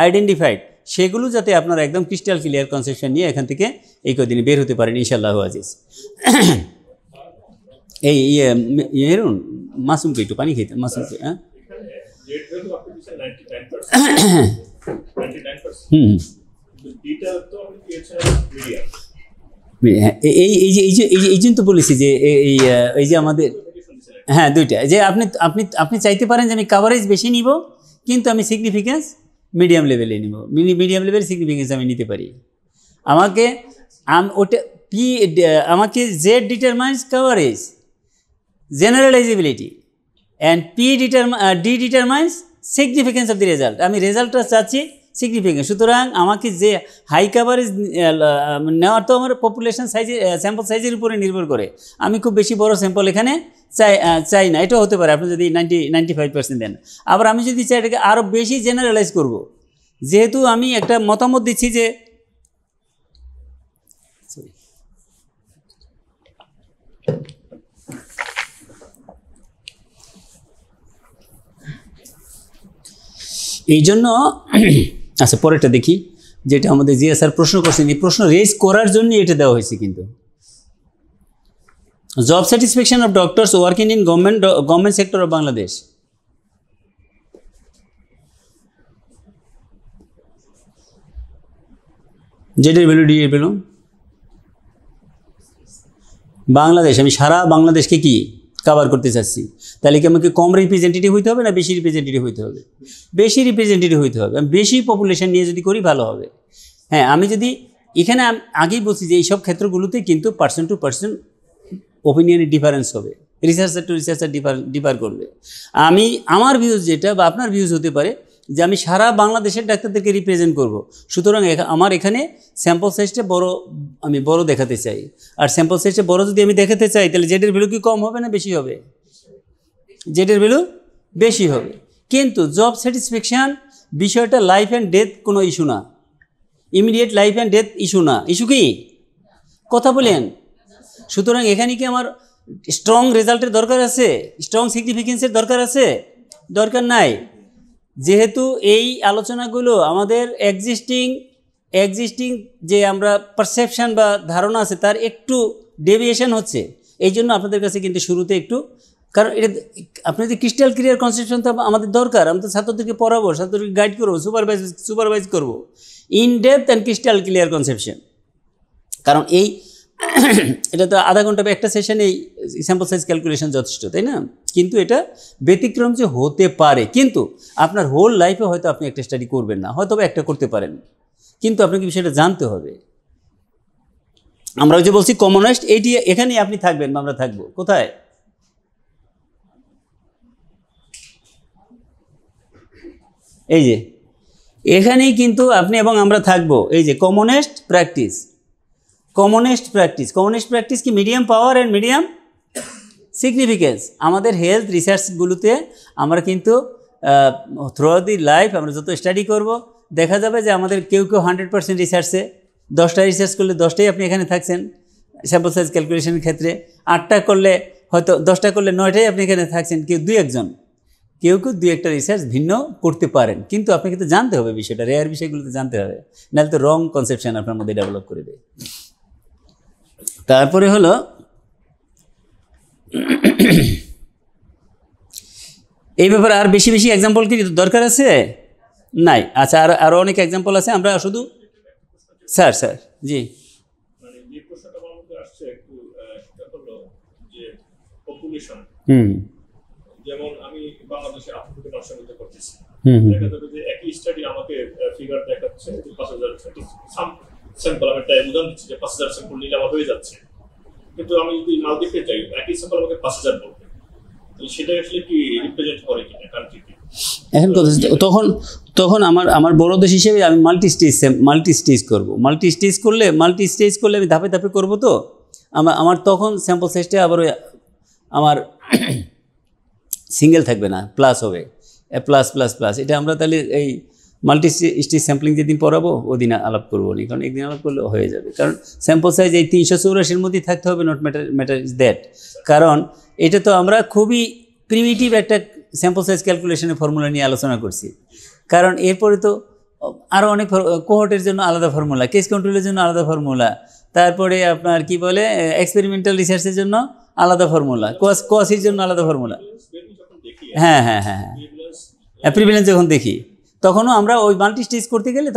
Speaker 2: আইডেন্টিফাইড, সেগুলো যাতে আপনারা একদম ক্রিস্টাল ক্লিয়ার কনসেপশন নিয়ে এখান থেকে এই কদিনে বের হতে পারেন ইনশাআল্লাহ আজিজ। এই মাসুমকে একটু পানি খেতে, মাসুমকে। হ্যাঁ, এই জন্য তো বলেছি যে এই যে আমাদের, হ্যাঁ, দুইটা, যে আপনি চাইতে পারেন যে আমি কাভারেজ বেশি নিব, কিন্তু আমি সিগনিফিকেন্স মিডিয়াম লেভেলে নিব, মিডিয়াম লেভেল সিগনিফিকেন্স আমি নিতে পারি। আমাকে Z determines coverage generalizability and D determines significance of the result. আমি রেজাল্টটা চাচ্ছি সিগনিফিকেন্স, সুতরাং আমাকে যে হাই কাভারেজ নেওয়ার তো আমার পপুলেশন সাইজে, স্যাম্পল সাইজের উপরে নির্ভর করে। আমি খুব বেশি বড় স্যাম্পল এখানে চাই না, এটাও হতে পারে আপনি যদি 95% দেন। আবার আমি যদি চাই এটাকে আরও বেশি জেনারেলাইজ করব, যেহেতু আমি একটা মতামত দিচ্ছি যে এই জন্য। আচ্ছা, পরেরটা দেখি, যেটা আমাদের জিয়া স্যার প্রশ্ন করছেন, এই প্রশ্ন রেজ করার জন্যই এটা দেওয়া হয়েছে। কিন্তু job satisfaction of doctors working in government sector of Bangladesh. জেডের ভ্যালু, ডি এর ভ্যালু। বাংলাদেশ, আমি সারা বাংলাদেশকে কি কভার করতে চাচ্ছি, তাহলে কি আমাকে কম রিপ্রেজেন্টেটিভ হইতে হবে না বেশি রিপ্রেজেন্টেটিভ হইতে হবে? বেশি রিপ্রেজেন্টেটিভ হইতে হবে। আমি বেশি পপুলেশন নিয়ে যদি করি ভালো হবে। হ্যাঁ, আমি যদি এখানে আগেই বলছি যে এইসব ক্ষেত্রগুলোতে কিন্তু পার্সন টু পার্সন ওপিনিয়নের ডিফারেন্স হবে, রিসার্চার টু রিসার্চার ডিফার করবে। আমার ভিউজ যেটা বা আপনার ভিউজ হতে পারে, যে আমি সারা বাংলাদেশের ডাক্তারদেরকে রিপ্রেজেন্ট করব, সুতরাং আমার এখানে স্যাম্পল সাইজটা বড়, আমি বড় দেখাতে চাই। আর স্যাম্পল সাইজটা বড় যদি আমি দেখাতে চাই তাহলে জেডের ভ্যালু কি কম হবে না বেশি হবে? জেডের ভ্যালু বেশি হবে। কিন্তু জব স্যাটিসফ্যাকশান বিষয়টা লাইফ অ্যান্ড ডেথ কোনো ইস্যু না, immediate life and death issue না। ইস্যু কি? কথা বলেন। সুতরাং এখানে কি আমার স্ট্রং রেজাল্টের দরকার আছে? স্ট্রং সিগনিফিকেন্সের দরকার আছে? দরকার নাই। যেহেতু এই আলোচনাগুলো আমাদের এক্সিস্টিং যে আমরা পারসেপশান বা ধারণা আছে তার একটু ডেভিয়েশন হচ্ছে, এই জন্য আপনাদের কাছে কিন্তু শুরুতে একটু, কারণ এটা আপনাদের ক্রিস্টাল ক্লিয়ার কনসেপশন তো আমাদের দরকার। আমরা তো ছাত্রদেরকে পড়াবো, ছাত্রদেরকে গাইড করবো, সুপারভাইজ করবো, in depth and crystal clear conception. কারণ এটা তো আধা ঘন্টা বা একটা সেশনে এই স্যাম্পল সাইজ ক্যালকুলেশন যথেষ্ট, তাই না? কিন্তু এটা ব্যতিক্রম যে হতে পারে, কিন্তু আপনার হোল লাইফে হয়তো আপনি একটা স্টাডি করবেন না, হয়তো একটা করতে পারেন, কিন্তু আপনাকে বিষয়টা জানতে হবে। আমরা ওই যে বলছি কমনেস্ট, এইটি এখানেই আপনি থাকবেন বা আমরা থাকবো কোথায়? এই যে এখানেই কিন্তু আপনি এবং আমরা থাকবো। এই যে কমনেস্ট প্র্যাকটিস কি medium power and medium significance. আমাদের হেলথ রিসার্চগুলোতে আমরা কিন্তু থ্রু আউট দি লাইফ আমরা যত স্টাডি করব দেখা যাবে যে আমাদের কেউ 100% রিসার্চে 10টা রিসার্চ করলে 10টাই আপনি এখানে থাকছেন স্যাম্পল সাইজ ক্যালকুলেশনের ক্ষেত্রে, 8টা করলে হয়তো 10টা করলে 9টাই আপনি এখানে থাকছেন, কেউ 2-1টা রিসার্চ ভিন্ন করতে পারেন। কিন্তু আপনাকে কিন্তু জানতে হবে বিষয়টা, রেয়ার বিষয়গুলোতে জানতে হবে, নাহলে তো রং কনসেপশন আপনার মধ্যে ডেভেলপ করে দেয়। তারপরে হলো এই ব্যাপারে আর বেশি এক্সাম্পল কি দরকার আছে? নাই। আচ্ছা, আরও অনেক এক্সাম্পল আছে, আমরা শুধু স্যার জি
Speaker 4: যেমন আমি বাংলাদেশে 8% করতেছি, দেখা যাবে যে একই স্টাডি আমাকে ফিগার দেখাচ্ছে 5000 স্যাম্পল, আমি একটা উদাহরণ দিচ্ছি যে 5000 স্যাম্পল নিলে আমার হয়ে যাচ্ছে, কিন্তু আমি যদি মাল্টিপ্লে চাই একই স্যাম্পল আমাকে 5000 বলবে, তো সেটা আসলে কি রিপ্রেজেন্ট করে কিনা কান্ট্রিকে?
Speaker 2: এখন কথা তখন আমার বড় দেশ হিসেবে আমি মাল্টি স্টেজ করলে আমি ধাপে ধাপে করবো, তো আমার তখন স্যাম্পল সাইজটা আবার আমার সিঙ্গেল থাকবে না, প্লাস হবে, প্লাস। এটা আমরা তাহলে এই মাল্টি স্টেজ স্যাম্পলিং যেদিন পড়াবো ওদিন আলাপ করবো না, কারণ একদিন আলাপ করলে হয়ে যাবে। কারণ স্যাম্পল সাইজ এই 384-এর মধ্যেই থাকতে হবে, নট ম্যাটার ইজ দ্যাট। কারণ এটা তো আমরা খুবই প্রিমিটিভ একটা স্যাম্পল সাইজ ক্যালকুলেশনের ফর্মুলা নিয়ে আলোচনা করছি। কারণ এরপরে তো আরও অনেক কোহর্টের জন্য আলাদা ফর্মুলা, কেস কন্ট্রোলের জন্য আলাদা ফর্মুলা, তারপরে আপনার কি বলে এক্সপেরিমেন্টাল রিসার্চের জন্য আলাদা ফর্মুলা, কোয়াসির জন্য আলাদা ফর্মুলা। হ্যাঁ, প্রিভিলেন্স যখন দেখি তখনও আমরা ওই মাল্টি স্টেজ করতে গেলে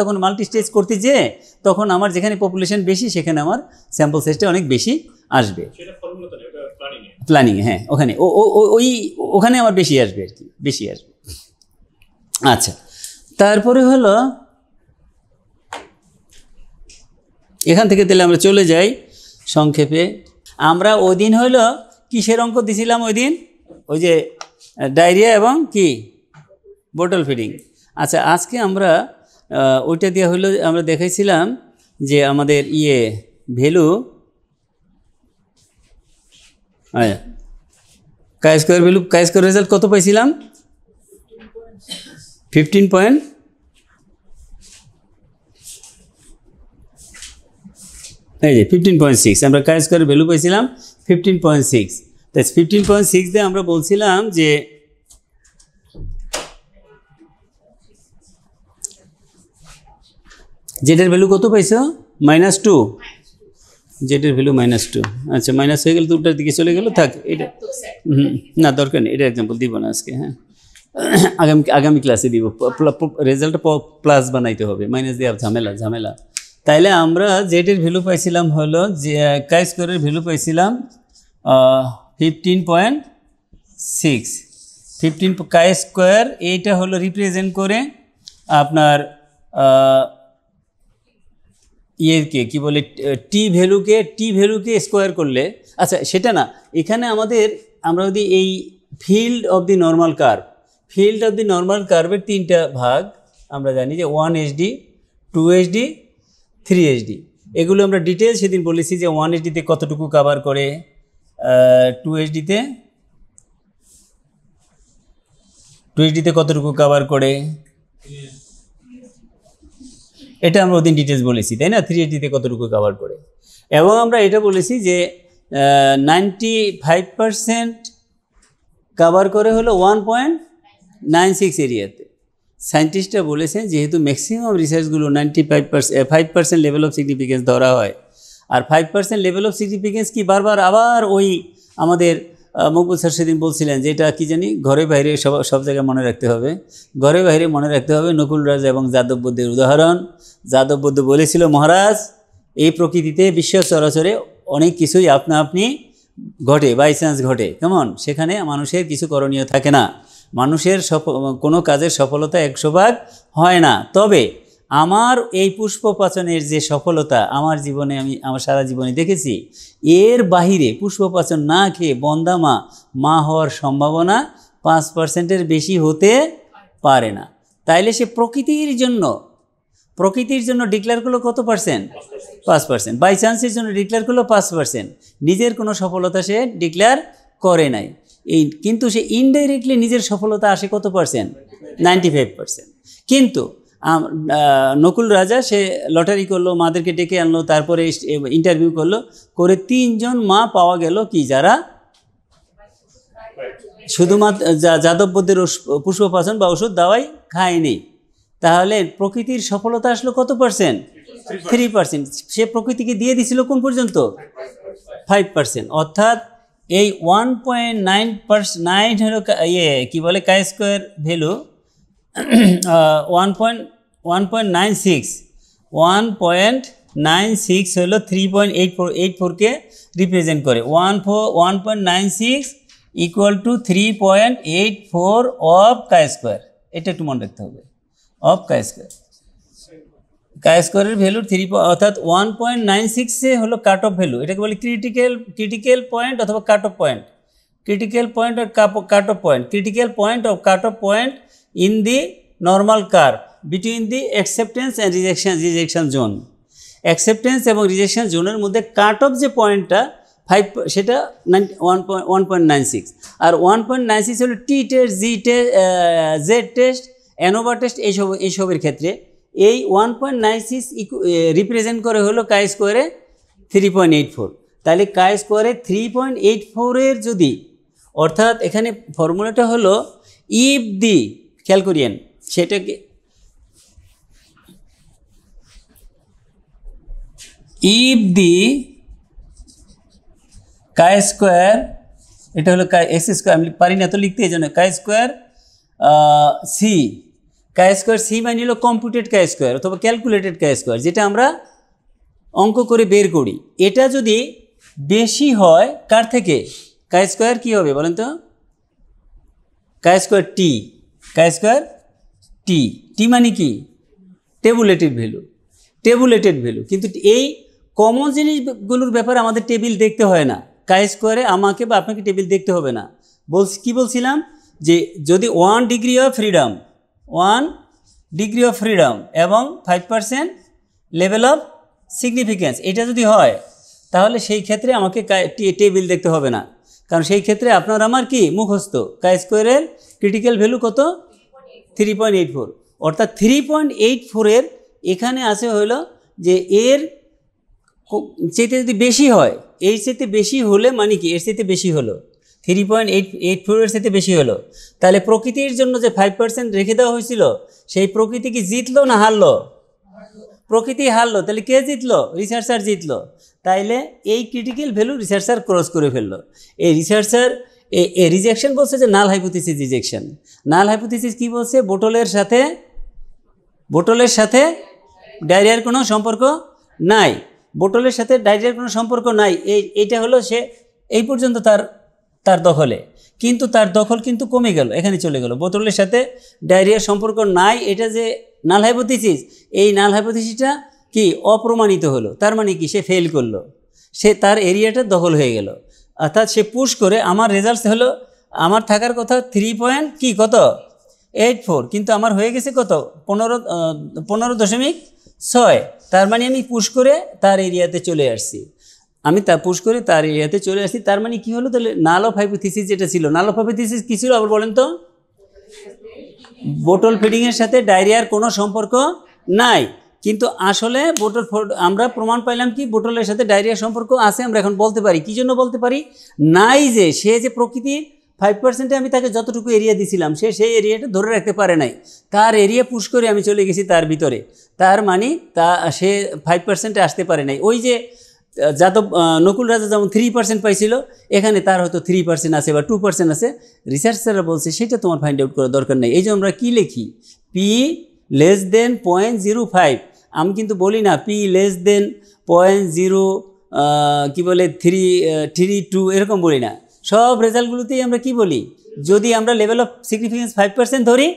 Speaker 2: তখন আমার যেখানে পপুলেশন বেশি সেখানে আমার স্যাম্পল সাইজটা অনেক বেশি আসবে। প্ল্যানিংয়ে, হ্যাঁ, ওখানে আমার বেশি আসবে আর কি, আচ্ছা, তারপরে হলো এখান থেকে তাহলে আমরা চলে যাই সংক্ষেপে। আমরা ওই দিন হলো কিসের অঙ্ক দিছিলাম? ওই যে ডায়রিয়া এবং কি বোটল ফিডিং। আচ্ছা, আজকে আমরা ওইটা দিয়ে হলো আমরা দেখাইছিলাম যে আমাদের ভ্যালু কাই-স্কোয়ার রেজাল্ট কত পাইছিলাম? 15 এই যে 15.6 আমরা কাই-স্কোয়ারের ভ্যালু পাইছিলাম 15.6। তাই 15.6 দিয়ে আমরা বলছিলাম যে জেডের ভ্যালু কত পাইছো? -2। জেডের ভ্যালু -2। আচ্ছা, মাইনাস হয়ে গেল, দুটার দিকে চলে গেল, থাক এটা না, দরকার নেই, এটা এক্সাম্পল দিব না আজকে। হ্যাঁ, আগামী ক্লাসে দিব। রেজাল্টটা প্লাস বানাইতে হবে, মাইনাস দিয়ে ঝামেলা। তাইলে আমরা জেডের ভ্যালু পাইছিলাম হলো যে কাই-স্কোয়ারের ভ্যালু পাইছিলাম 15.6। 15 কাই-স্কোয়ার এইটা হলো রিপ্রেজেন্ট করে আপনার কি বলে টি ভ্যালুকে স্কোয়ার করলে, আচ্ছা সেটা না, এখানে আমরা যদি এই field of the normal curve field of the normal কার্ভের তিনটা ভাগ আমরা জানি যে 1 HD, 2 HD, 3 HD। এগুলো আমরা ডিটেল সেদিন বলেছি যে 1 HD-তে কতটুকু কভার করে, 2 HD-তে কতটুকু কভার করে, এটা আমরা ওদিন ডিটেলস বলেছি, তাই না? 3 HD-তে কতটুকু কভার করে। এবং আমরা এটা বলেছি যে 95% কভার করে হলো 1.96 এরিয়াতে। সায়েন্টিস্টরা বলেছেন যেহেতু ম্যাক্সিমাম রিসার্চগুলো 5% লেভেল অফ সিগনিফিকেন্স ধরা হয়, আর 5% লেভেল অফ সিগনিফিকেন্স কি বারবার আবার ওই আমাদের মকবুল স্যার সেদিন বলছিলেন যে এটা কি জানি ঘরে বাইরে সব জায়গায় মনে রাখতে হবে, ঘরে বাইরে মনে রাখতে হবে। নকুল রাজা এবং যাদব বুদ্ধের উদাহরণ। যাদব বুদ্ধ বলেছিল, মহারাজ এই প্রকৃতিতে বিশ্ব চরাচরে অনেক কিছুই আপনা আপনি ঘটে, বাই চান্স ঘটে, কেমন? সেখানে মানুষের কিছু করণীয় থাকে না, মানুষের কোনো কাজের সফলতা 100% হয় না। তবে আমার এই পুষ্পপাচনের যে সফলতা আমার জীবনে আমার সারা জীবনে দেখেছি, এর বাহিরে পুষ্পপাচন না খেয়ে বন্দা মা হওয়ার সম্ভাবনা 5%-এর বেশি হতে পারে না। তাইলে সে প্রকৃতির জন্য ডিক্লেয়ার করলো কত পার্সেন্ট? 5%। বাই চান্সের জন্য ডিক্লেয়ার করলো 5%। নিজের কোনো সফলতা সে ডিক্লেয়ার করে নাই, কিন্তু সে ইনডাইরেক্টলি নিজের সফলতা আসে কত পার্সেন্ট? 95%। কিন্তু নকুল রাজা সে লটারি করলো, মাদেরকে ডেকে আনলো, তারপরে ইন্টারভিউ করে 3 জন মা পাওয়া গেল কি যারা শুধুমাত্র যাদব বুদ্ধের পুষ্পপাচন বা ওষুধ দাওয়াই খায়নি। তাহলে প্রকৃতির সফলতা আসলো কত পার্সেন্ট? 3%। সে প্রকৃতিকে দিয়ে দিছিল কোন পর্যন্ত? 5%। অর্থাৎ এই 1.9 হলো কি বলে কাই স্কোয়ার ভ্যালু 1.96 হলো 3.84কে রিপ্রেজেন্ট করে। 1.96 equal to 3.84 of chi square. এটা একটু মনে রাখতে হবে, অফ কাই স্কোয়ার। কাই স্কোয়ারের ভ্যালু 3, অর্থাৎ 1.96 হলো কাট অফ ভ্যালু। এটাকে বলি ক্রিটিক্যাল পয়েন্ট অথবা cut off point. Critical point আর cut off point. Critical point of cut off point in the normal curve between the acceptance and rejection zone. Acceptance এবং রিজেকশন জোনের মধ্যে কাট অফ যে পয়েন্টটা 5, সেটা 1.96। আর 1.96 হলো T test, G test, Z test, ANOVA test, এইসবের ক্ষেত্রে এই 1.96 রিপ্রেজেন্ট করে হলো কাই স্কোয়ারে 3.84। তাহলে কাই স্কোয়ারে 3.84-এর যদি, অর্থাৎ এখানে ফর্মুলাটা হলো ইফ দি, খেয়াল করিয়েন সেটাকে, ইফ দি কাই স্কোয়ার, এটা হলো এক্স স্কোয়ার, আমি পারি না তো লিখতে, এই জন্য কাই স্কোয়ার সি, কাই স্কোয়ার সি মানে হলো কম্পিউটেড কাই স্কোয়ার অথবা ক্যালকুলেটেড কাই স্কোয়ার, যেটা আমরা অঙ্ক করে বের করি। এটা যদি বেশি হয় কার থেকে? কাই স্কোয়ার কী হবে বলেন তো? কাই স্কোয়ার টি, কাই স্কোয়ার টি। টি মানে কি? Tabulated value. কিন্তু এই কমন জিনিসগুলোর ব্যাপারে আমাদের টেবিল দেখতে হয় না। কাই স্কোয়ারে আমাকে বা আপনাকে টেবিল দেখতে হবে না। কি বলছিলাম যে যদি 1 ডিগ্রি অফ ফ্রিডম এবং 5% লেভেল অফ সিগনিফিকেন্স এটা যদি হয়, তাহলে সেই ক্ষেত্রে আমাকে টেবিল দেখতে হবে না, কারণ সেই ক্ষেত্রে আপনার আমার কি মুখস্থ। কাই স্কোয়ারের ক্রিটিক্যাল ভ্যালু কত? 3.84। অর্থাৎ 3.84-এর এখানে আছে হলো যে এর চাইতে যদি বেশি হয়, এর চাইতে বেশি হলে মানে কি এর চাইতে বেশি হলো, 3.84-এর চাইতে বেশি হলো, তাহলে প্রকৃতির জন্য যে 5% রেখে দেওয়া হয়েছিল সেই প্রকৃতি কি জিতলো না হারলো? প্রকৃতি হারলো। তাহলে কে জিতলো? রিসার্চার জিতলো। তাইলে এই ক্রিটিক্যাল ভ্যালু রিসার্চার ক্রস করে ফেললো। এই রিসার্চার রিজেকশন বলছে যে নাল হাইপোথিসিস রিজেকশন। নাল হাইপোথিসিস কি বলছে? বোতলের সাথে ডায়রিয়ার কোনো সম্পর্ক নাই। বোতলের সাথে ডায়রিয়ার কোনো সম্পর্ক নাই, এইটা হলো সে এই পর্যন্ত তার দখলে, কিন্তু তার দখল কিন্তু কমে গেল, এখানে চলে গেল। বোতলের সাথে ডায়রিয়ার সম্পর্ক নাই, এটা যে নাল হাইপোথিসিস, এই নাল হাইপোথিসিসটা কি অপ্রমাণিত হলো। তার মানে কি সে ফেল করলো, সে তার এরিয়াটা দখল হয়ে গেল। অর্থাৎ সে পুশ করে আমার রেজাল্টস হলো আমার থাকার কথা 3 পয়েন্ট কি কত 0.84, কিন্তু আমার হয়ে গেছে কত 15.6। তার মানে আমি পুশ করে তার এরিয়াতে চলে আসছি, তার মানে কি হলো তাহলে? নাল অফ হাইপোথিসিস যেটা ছিল, নাল অফ হাইপোথিসিস কি ছিল আবার বলেন তো? বোটল ফিডিংয়ের সাথে ডায়রিয়ার কোনো সম্পর্ক নাই, কিন্তু আসলে আমরা প্রমাণ পাইলাম কি বোটলের সাথে ডায়রিয়ার সম্পর্ক আছে। আমরা এখন বলতে পারি, কি জন্য বলতে পারি? নাই যে সে যে প্রকৃতির 5%-এ আমি তাকে যতটুকু এরিয়া দিছিলাম সেই এরিয়াটা ধরে রাখতে পারে নাই, তার এরিয়া পুশ করে আমি চলে গেছি তার ভিতরে, তার মানে সে 5%-এ আসতে পারে নাই। ওই যে নকুল রাজা যেমন 3% পাইছিল, এখানে তার হয়তো 3% আছে বা 2% আছে। রিসার্চাররা বলছে সেটা তোমার ফাইন্ড আউট করার দরকার নেই। এই যে আমরা কী লিখি, P<0.05। আমি কিন্তু বলি না P<0.0 কি বলে 332 এরকম বলি না। সব রেজাল্টগুলোতেই আমরা কি বলি, যদি আমরা লেভেল অফ সিগনিফিকেন্স 5% ধরি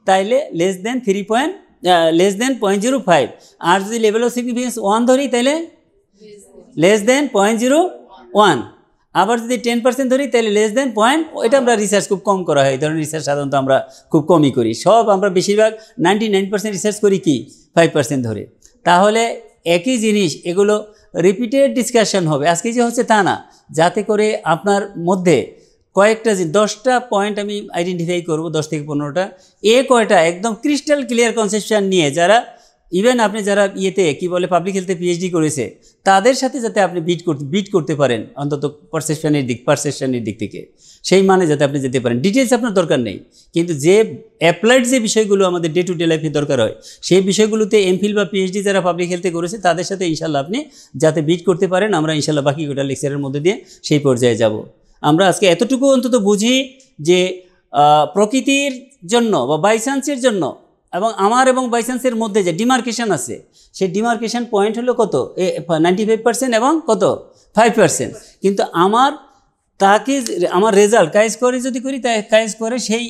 Speaker 2: তাইলে <0.05, আর যদি লেভেল অফ সিগনিফিকেন্স 1 ধরি তাইলে <0.01, আবার যদি 10% ধরি তাহলে এটা আমরা রিসার্চ খুব কম করা হয়, এই ধরনের রিসার্চ সাধারণত আমরা খুব কমই করি। সব আমরা বেশিরভাগ 99% রিসার্চ করি কি 5% ধরে। তাহলে একই জিনিস, এগুলো রিপিটেড ডিসকাশন হবে, আজকে যে হচ্ছে তা না, যাতে করে আপনার মধ্যে কয়েকটা 10টা পয়েন্ট আমি আইডেন্টিফাই করব, 10 থেকে 15টা, কয়টা একদম ক্রিস্টাল ক্লিয়ার কনসেপশন নিয়ে যারা ইভেন আপনি যারা কি বলে পাবলিক হেলথে পিএইচডি করেছে তাদের সাথে যাতে আপনি বিট করতে পারেন, অন্তত পারসেপশনের দিক থেকে, সেই মানে যাতে আপনি যেতে পারেন। ডিটেলস আপনার দরকার নেই, কিন্তু যে অ্যাপ্লাইড যে বিষয়গুলো আমাদের ডে টু ডে লাইফে দরকার হয়, সেই বিষয়গুলোতে এমফিল বা পিএইচডি যারা পাবলিক হেলথে করেছে তাদের সাথে ইনশাল্লাহ আপনি যাতে বিট করতে পারেন, আমরা ইনশাল্লাহ বাকি গোটা লেকচারের মধ্যে দিয়ে সেই পর্যায়ে যাব। আমরা আজকে এতটুকু অন্তত বুঝি যে প্রকৃতির জন্য বা বাইচান্সের জন্য এবং আমার এবং বাইচান্সের মধ্যে যে ডিমার্কেশন আছে, সেই ডিমার্কেশন পয়েন্ট হলো কত 95% এবং কত 5%। কিন্তু আমার রেজাল্ট কাজ-স্কোরে যদি করি, তাই কাজ-স্কোরে সেই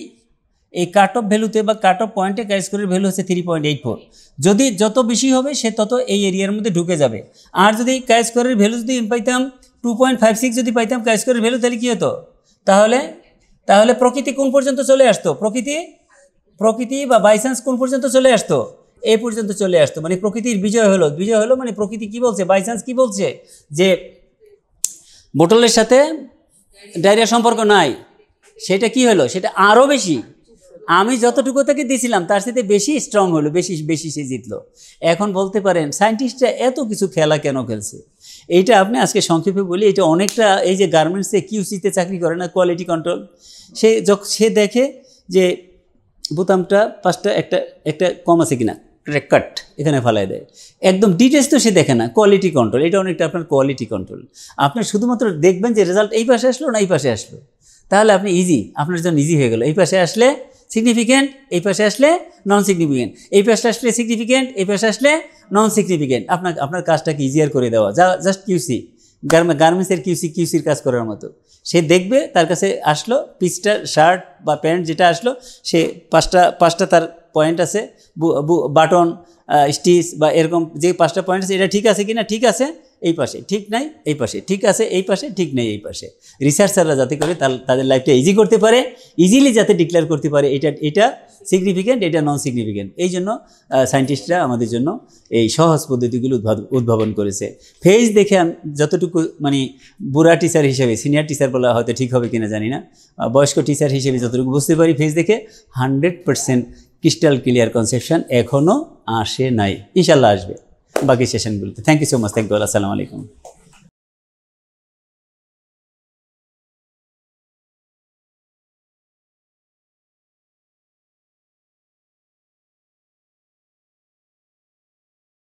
Speaker 2: এই কাট অফ ভ্যালুতে বা কাট অফ পয়েন্টে কাজ-স্কোরের ভ্যালু হচ্ছে 3.84। যদি যত বেশি হবে সে তত এই এরিয়ার মধ্যে ঢুকে যাবে। আর যদি কাজ-স্কোরের ভ্যালু যদি পাইতাম 2.56 যদি পাইতাম কাজ-স্কোরের ভ্যালু, তাহলে কী হতো? তাহলে প্রকৃতি কোন পর্যন্ত চলে আসতো? প্রকৃতি বা বাইচান্স কোন পর্যন্ত চলে আসতো? এই পর্যন্ত চলে আসতো। মানে প্রকৃতির বিজয় হলো মানে প্রকৃতি কি বলছে, বাইচান্স কি বলছে যে বোটলের সাথে ডায়রিয়া সম্পর্ক নাই, সেটা কি হলো, সেটা আরও বেশি আমি যতটুকু তাকে দিয়েছিলাম তার সাথে বেশি স্ট্রং হলো, বেশি সে জিতলো। এখন বলতে পারেন সায়েন্টিস্টরা এত কিছু খেলা কেন খেলছে? এইটা আপনি আজকে সংক্ষেপে বলি, এটা অনেকটা এই যে গার্মেন্টসে কিউসিতে চাকরি করে না, কোয়ালিটি কন্ট্রোল, সে দেখে যে বোতামটা 5টা একটা কম আছে কিনা, কাট এখানে ফালাই দেয়, একদম ডিটেলস তো সে দেখে না। কোয়ালিটি কন্ট্রোল, এটা অনেকটা আপনার কোয়ালিটি কন্ট্রোল। আপনি শুধুমাত্র দেখবেন যে রেজাল্ট এই পাশে আসলো না এই পাশে আসলো, তাহলে আপনি আপনার জন্য ইজি হয়ে গেল। এই পাশে আসলে সিগনিফিকেন্ট, এই পাশে আসলে নন সিগনিফিকেন্ট, এই পাশে আসলে সিগনিফিকেন্ট, এই পাশে আসলে নন সিগনিফিকেন্ট। আপনার কাজটাকে ইজিয়ার করে দেওয়া, জাস্ট কিউসি, গার্মেন্টসের কিউসির কাজ করার মতো। সে দেখবে তার কাছে আসলো পিসটা, শার্ট বা প্যান্ট যেটা আসলো, সে পাঁচটা তার পয়েন্ট আছে, বাটন, স্টিচ বা এরকম যে 5টা পয়েন্ট আছে, এটা ঠিক আছে কিনা, ঠিক আছে এই পাশে, ঠিক নাই এই পাশে, ঠিক আছে এই পাশে, ঠিক নেই এই পাশে। রিসার্চাররা যাতে করে তাদের লাইফটা ইজি করতে পারে, ইজিলি যাতে ডিক্লেয়ার করতে পারে এটা সিগনিফিকেন্ট, এটা নন সিগনিফিকেন্ট। এই জন্য সায়েন্টিস্টরা আমাদের জন্য এই সহজ পদ্ধতিগুলো উদ্ভাবন করেছে। ফেজ দেখে যতটুকু মানে বুড়া টিচার হিসেবে, সিনিয়র টিচার বলা হয়তো ঠিক হবে কিনা জানি না, বয়স্ক টিচার হিসেবে যতটুকু বুঝতে পারি, ফেজ দেখে 100% ক্রিস্টাল ক্লিয়ার কনসেপশন এখনও আসে নাই, ইনশাল্লাহ আসবে বাকি সেশনগুলোতে। Thank you so much, thank you, আসসালামু আলাইকুম।